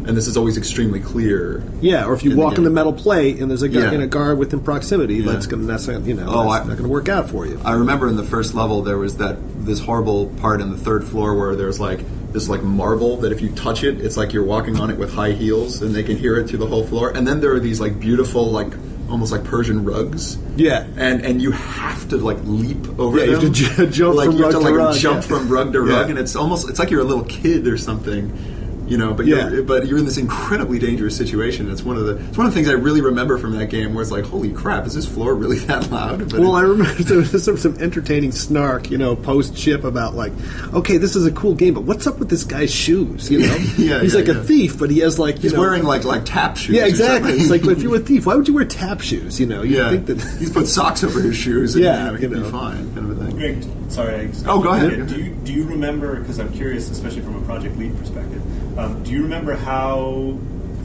And this is always extremely clear. Yeah, or if you walk in the metal plate and there's a guy in a guard within proximity, that's not going to work out for you. I remember in the first level there was this horrible part in the third floor where there's like this like marble that if you touch it, it's like you're walking on it with high heels, and they can hear it through the whole floor. And then there are these like beautiful like almost like Persian rugs. Yeah. And you have to like leap over them. You have to jump from rug to rug. Jump from rug to rug, and it's like you're a little kid or something. But you're in this incredibly dangerous situation. It's one of the things I really remember from that game, where it's like, holy crap, is this floor really that loud? But I remember there was some entertaining snark, post chip about like, okay, this is a cool game, but what's up with this guy's shoes? He's like a thief, but he has like he's wearing like tap shoes. Yeah, exactly. It's like, if you're a thief, why would you wear tap shoes? You think that he's put socks over his shoes. And, he'd be fine, kind of a thing. Greg, sorry. Go ahead. Do you remember? Because I'm curious, especially from a project lead perspective. Do you remember how,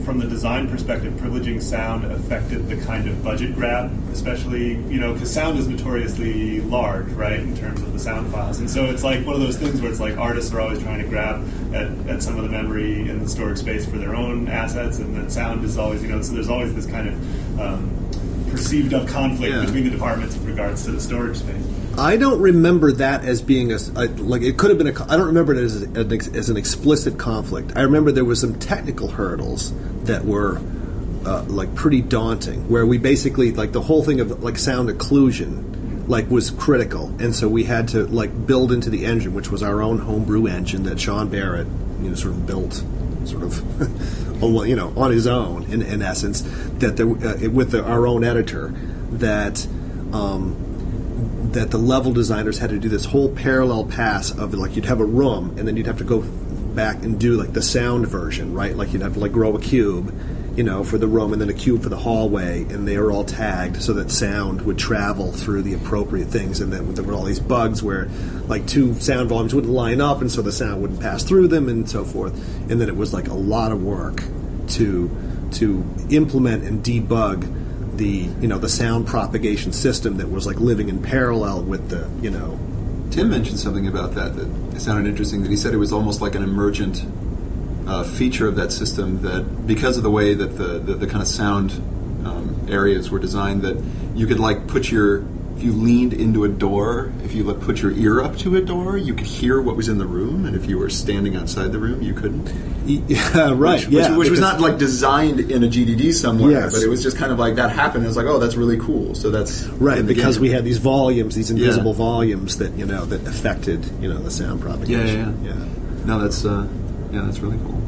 from the design perspective, privileging sound affected the kind of budget grab, especially, because sound is notoriously large, right, in terms of the sound files. And so it's like one of those things where it's like artists are always trying to grab at some of the memory and the storage space for their own assets, and then sound is always, so there's always this kind of perceived of conflict between the departments with regards to the storage space. I don't remember that as being it could have been I don't remember it as an explicit conflict. I remember there was some technical hurdles that were pretty daunting, where we basically the whole thing of sound occlusion was critical, and so we had to build into the engine, which was our own homebrew engine that Sean Barrett sort of built on his own in essence, that with our own editor, that the level designers had to do this whole parallel pass of you'd have a room, and then you'd have to go back and do the sound version, right? You'd have to grow a cube, for the room, and then a cube for the hallway, and they were all tagged so that sound would travel through the appropriate things, and then there were all these bugs where two sound volumes wouldn't line up, and so the sound wouldn't pass through them, and so forth. And then it was a lot of work to implement and debug the sound propagation system that was living in parallel with the Tim mentioned something about that sounded interesting, that he said it was almost like an emergent feature of that system, that because of the way that the kind of sound areas were designed, that you could if you leaned into a door, if you put your ear up to a door, you could hear what was in the room, and if you were standing outside the room, you couldn't. Yeah, right. Which was not designed in a GDD somewhere, but it was just kind of that happened. It was oh, that's really cool. So that's right, because game. We had these volumes, these invisible volumes that that affected the sound propagation. Yeah. No, that's really cool.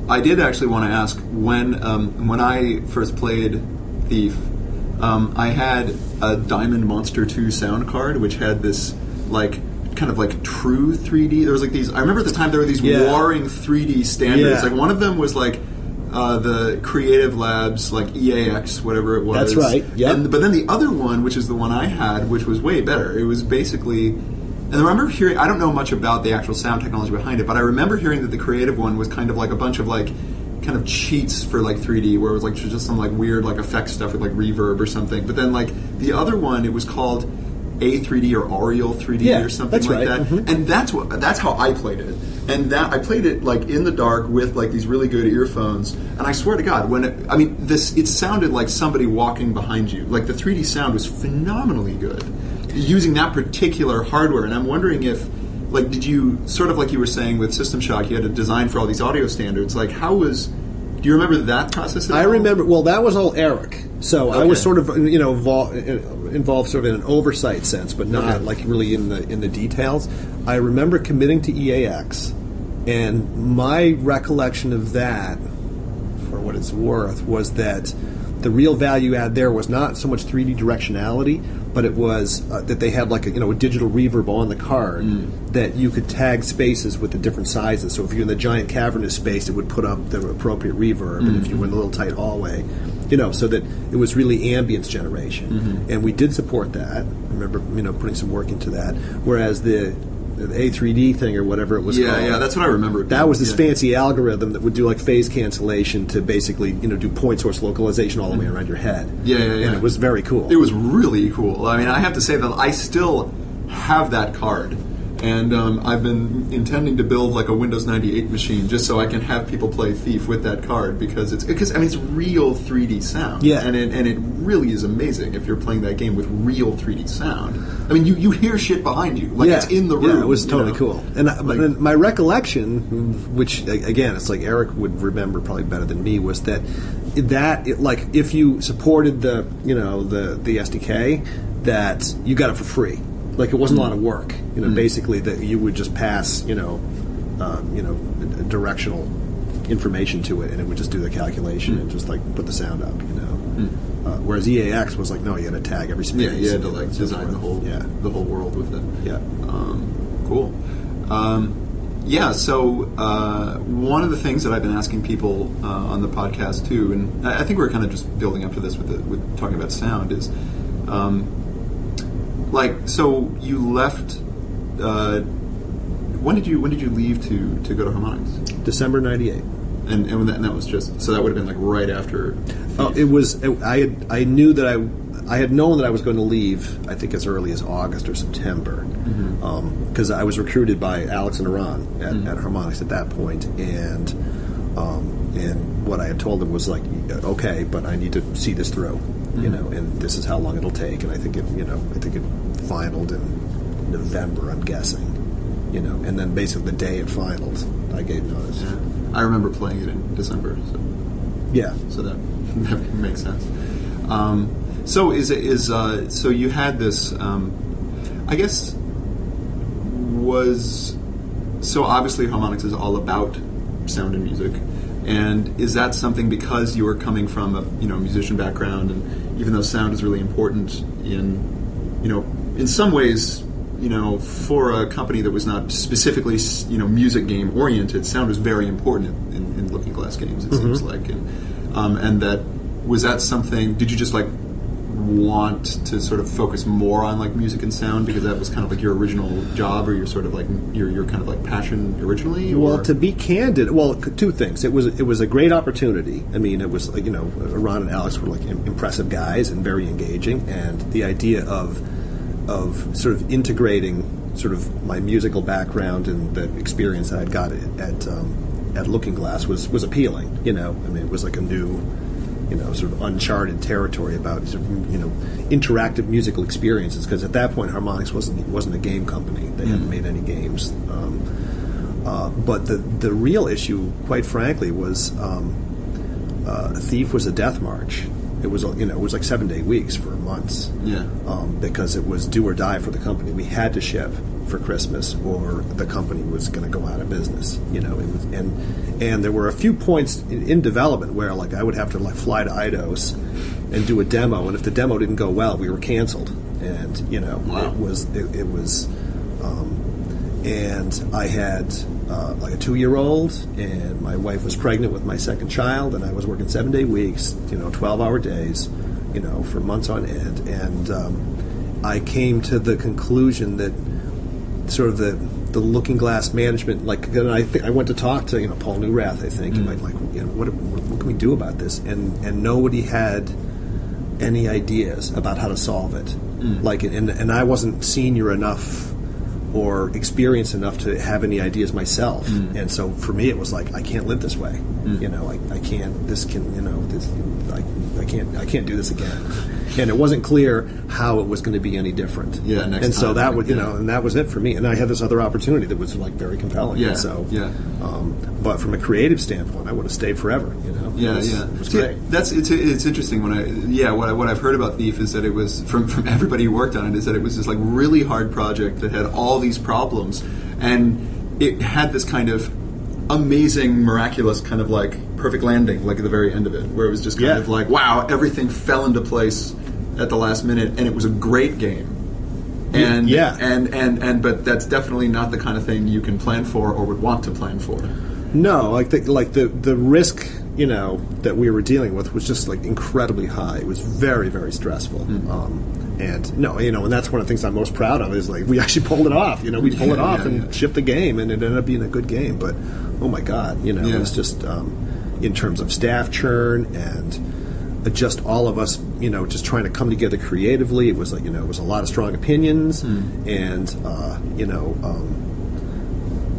I did actually want to ask, when I first played Thief, I had a Diamond Monster 2 sound card, which had this kind of true 3D. There was these. I remember at the time there were these warring 3D standards. One of them was the Creative Labs EAX, whatever it was. That's right. Yeah. But then the other one, which is the one I had, which was way better. It was basically. And I remember hearing. I don't know much about the actual sound technology behind it, but I remember hearing that the Creative one was kind of a bunch of kind of cheats for 3D, where it was just some weird effect stuff with reverb or something. But then the other one, it was called A3D or Aureal 3D or something that. Mm-hmm. And that's how I played it. And I played it in the dark with these really good earphones. And I swear to God, it sounded like somebody walking behind you. The 3D sound was phenomenally good. using that particular hardware. And I'm wondering if, like, did you, sort of like you were saying with System Shock, you had to design for all these audio standards. Like, do you remember that process at all? I remember, well, that was all Eric. So I was sort of, involved sort of in an oversight sense, but not like really in the details. I remember committing to EAX, and my recollection of that, for what it's worth, was that the real value add there was not so much 3D directionality, but it was that they had like a digital reverb on the card that you could tag spaces with the different sizes. So if you're in the giant cavernous space, it would put up the appropriate reverb, and if you were in the little tight hallway, so that it was really ambience generation. And we did support that. I remember putting some work into that. Whereas the A3D thing or whatever it was called. Yeah, that's what I remember. That was this fancy algorithm that would do like phase cancellation to basically, do point source localization all the way around your head. Yeah. And it was very cool. It was really cool. I mean, I have to say that I still have that card. And I've been intending to build like a Windows 98 machine just so I can have people play Thief with that card because it's real 3D sound. Yeah. And it really is amazing if you're playing that game with real 3D sound. I mean, you hear shit behind you. Like, it's in the room. Yeah, it was totally cool. And my recollection, which, again, it's like Eric would remember probably better than me, was that if you supported the SDK, that you got it for free. Like, it wasn't a lot of work. Basically that you would just pass, directional information to it, and it would just do the calculation and just like put the sound up. Whereas EAX was like, no, you had to tag every space. Yeah, you had to like design the whole world with it. Yeah. Cool. So one of the things that I've been asking people on the podcast too, and I think we're kind of just building up to this with talking about sound, is so you left. When did you leave to go to Harmonix? December '98. And that was just, so that would have been like right after. It was. I knew that I had known that I was going to leave. I think as early as August or September, because I was recruited by Alex and Iran at Harmonix at that point, and what I had told them was like, okay, but I need to see this through, and this is how long it'll take, and I think it finaled in November, I'm guessing, and then basically the day it finaled, I gave notice. Yeah. I remember playing it in December. So. Yeah. So that makes sense. So so you had this, I guess, so obviously Harmonix is all about sound and music, and is that something because you were coming from a musician background, and even though sound is really important in some ways, for a company that was not specifically music game oriented, sound was very important in Looking Glass games, it seems like, and was that something? Did you just like want to sort of focus more on like music and sound because that was kind of like your original job, or your sort of like your kind of like passion originally? Or? Well, to be candid, two things. It was a great opportunity. I mean, it was like Ron and Alex were like impressive guys and very engaging, and the idea of sort of integrating sort of my musical background and the experience that I'd got at Looking Glass was appealing. I mean, it was like a new, sort of uncharted territory about sort of, interactive musical experiences. Because at that point, Harmonix wasn't a game company; they hadn't made any games. But the real issue, quite frankly, was Thief was a death march. It was like 7-day weeks for months. Yeah. Because it was do or die for the company. We had to ship for Christmas, or the company was going to go out of business. It was, and there were a few points in development where like I would have to like fly to Eidos and do a demo, and if the demo didn't go well, we were canceled. And wow. it was. And I had like a 2-year-old, and my wife was pregnant with my second child, and I was working 7-day weeks, 12-hour days, for months on end. And I came to the conclusion that sort of the Looking Glass management, like, and I went to talk to Paul Neurath, I think, and like what can we do about this? And nobody had any ideas about how to solve it. Like, and I wasn't senior enough or experienced enough to have any ideas myself. And so for me, it was like, I can't live this way. You know, I can't. This can. You know, this. I can't do this again. And it wasn't clear how it was going to be any different. Yeah, next and time, so that would, you know, and that was it for me. And I had this other opportunity that was like very compelling. Yeah, and so, yeah. But from a creative standpoint, I would have stayed forever. You know. Yeah, It was See, great. It's interesting what I've heard about Thief is that it was from everybody who worked on it is that it was this like really hard project that had all these problems, and it had this kind of amazing, miraculous kind of like perfect landing, like at the very end of it, where it was just kind of like, wow, everything fell into place at the last minute, and it was a great game. And but that's definitely not the kind of thing you can plan for or would want to plan for. No, like the risk, you know, that we were dealing with was just like incredibly high. It was very, very stressful. And no, you know, and that's one of the things I'm most proud of is like we actually pulled it off. You know, we pulled it off and shipped the game, and it ended up being a good game. But oh my God, you know, it was just in terms of staff churn and just all of us, you know, just trying to come together creatively. It was like, you know, it was a lot of strong opinions, and you know.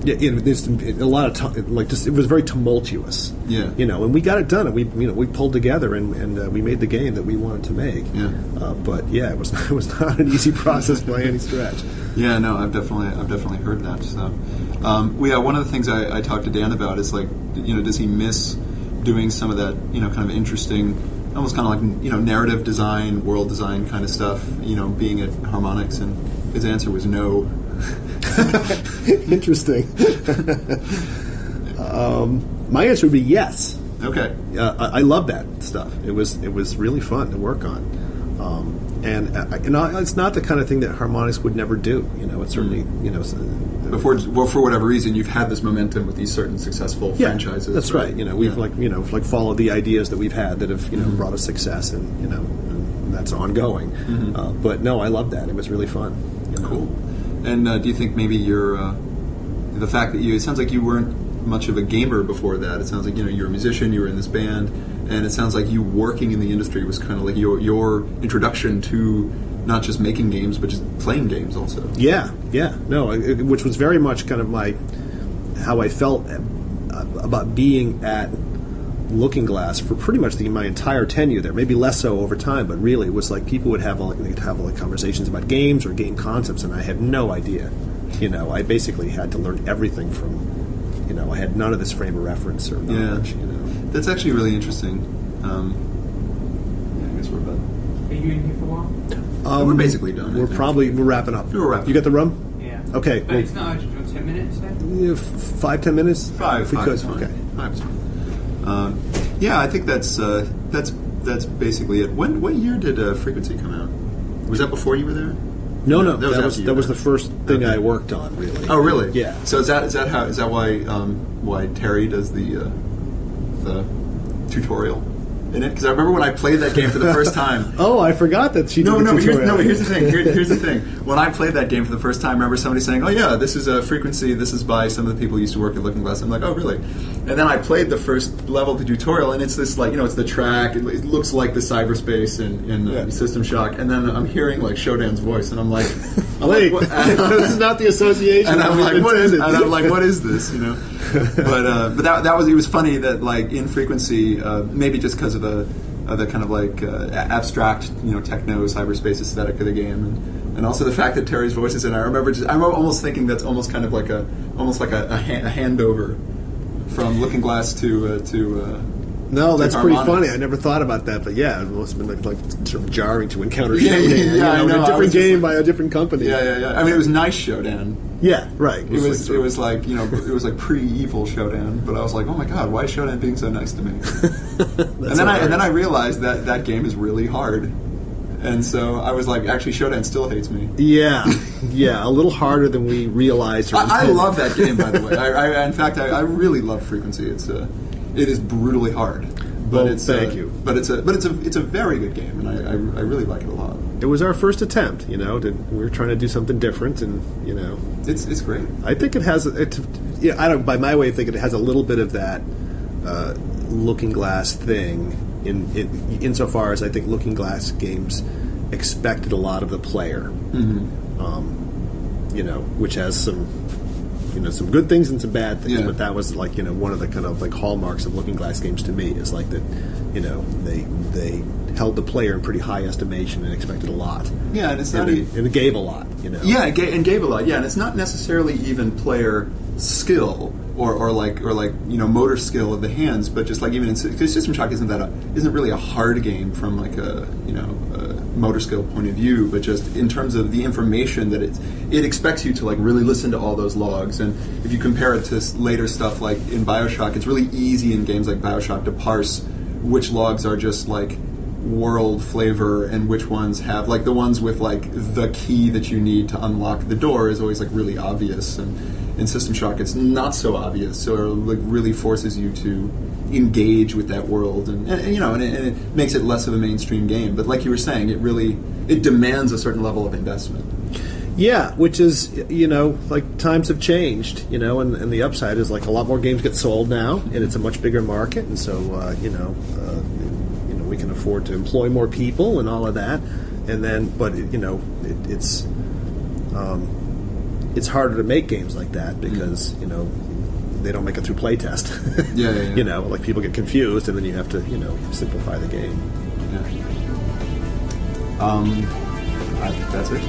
There's a lot of like just it was very tumultuous. Yeah, you know, and we got it done, and we pulled together and we made the game that we wanted to make. Yeah, but yeah, it was not an easy process by any stretch. Yeah, no, I've definitely heard that. So, one of the things I talked to Dan about is like, you know, does he miss doing some of that, you know, kind of interesting, almost kind of like, you know, narrative design, world design kind of stuff, you know, being at Harmonix, and his answer was no. Interesting. My answer would be yes. Okay. I love that stuff. It was really fun to work on, and you know, it's not the kind of thing that Harmonix would never do. You know, it's certainly you know. But for whatever reason, you've had this momentum with these certain successful franchises. That's right. You know, we've like followed the ideas that we've had that have brought us success, and you know, and that's ongoing. But no, I love that. It was really fun. You know? Cool. And do you think maybe the fact that it sounds like you weren't much of a gamer before that. It sounds like, you know, you're a musician, you were in this band, and it sounds like you working in the industry was kind of like your introduction to not just making games, but just playing games also. Yeah. No, which was very much kind of how I felt about being at Looking Glass for pretty much my entire tenure there. Maybe less so over time, but really it was like people would have conversations about games or game concepts, and I had no idea. You know, I basically had to learn everything from, you know, I had none of this frame of reference or knowledge. You know, that's actually really interesting. I guess we're about. Are you in here for a while? We're basically done. We're wrapping up. We're wrapping. You got the rum? Yeah. Okay. But it's not 10 minutes then? Yeah, 5-10 minutes. If we could. Okay. 5 is fine. I think that's basically it. What year did Frequency come out? Was that before you were there? No. That was the first thing I worked on, really. Oh, really? Yeah. So is that why Terry does the tutorial in it? Because I remember when I played that game for the first time. Oh, I forgot that she did the tutorial. Here's the thing. Here's the thing. When I played that game for the first time, I remember somebody saying, "Oh yeah, this is a Frequency. This is by some of the people who used to work at Looking Glass." I'm like, "Oh really?" And then I played the first level of the tutorial, and it's this like, you know, it's the track. It looks like the cyberspace in System Shock, and then I'm hearing like Shodan's voice, and I'm like, "Wait, this is not the association." And I'm like, "What is this?" You know. But that was, it was funny that like in Frequency, maybe just because of the kind of like abstract, you know, techno cyberspace aesthetic of the game, and also the fact that Terry's voice is in. I'm almost thinking that's almost kind of like a handover from Looking Glass to No, that's pretty Harmonix. funny. I never thought about that, but yeah, it must have been like sort of jarring to encounter Yeah, Shodan, I know. a different game by a different company. Yeah. I mean, it was nice Shodan. Yeah, right. It was like, you know, it was like pre-evil Shodan, but I was like, oh my god, why is Shodan being so nice to me? and then I realized that game is really hard, and so I was like, actually, Shodan still hates me. Yeah, a little harder than we realized. I love that game, by the way. In fact, I really love Frequency. It is brutally hard. But thank you. But it's a very good game, and I really like it a lot. It was our first attempt, you know. We were trying to do something different, and you know, it's great. I think it has. I don't. By my way of thinking, it has a little bit of that Looking Glass thing insofar as I think Looking Glass games expected a lot of the player. Mm-hmm. which has some some good things and some bad things. Yeah. But that was like one of the kind of like hallmarks of Looking Glass games to me is like that they held the player in pretty high estimation and expected a lot. Yeah, and it's not and it gave a lot. Yeah, and gave a lot. Yeah, and it's not necessarily even player skill or like motor skill of the hands, but just like even because System Shock isn't really a hard game from like a motor skill point of view, but just in terms of the information that it expects you to like really listen to all those logs. And if you compare it to later stuff like in BioShock, it's really easy in games like BioShock to parse which logs are just like world flavor and which ones have like the ones with like the key that you need to unlock the door is always like really obvious, and in System Shock it's not so obvious, so it like really forces you to engage with that world, and it makes it less of a mainstream game. But like you were saying, it demands a certain level of investment. Yeah, which is, like times have changed, and the upside is like a lot more games get sold now, and it's a much bigger market, and so, we can afford to employ more people and all of that, and then, but, it's harder to make games like that because, they don't make it through playtest. Yeah. Like people get confused, and then you have to, simplify the game. Yeah. That's it.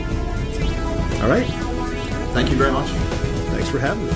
All right. Thank you very much. Thanks for having me.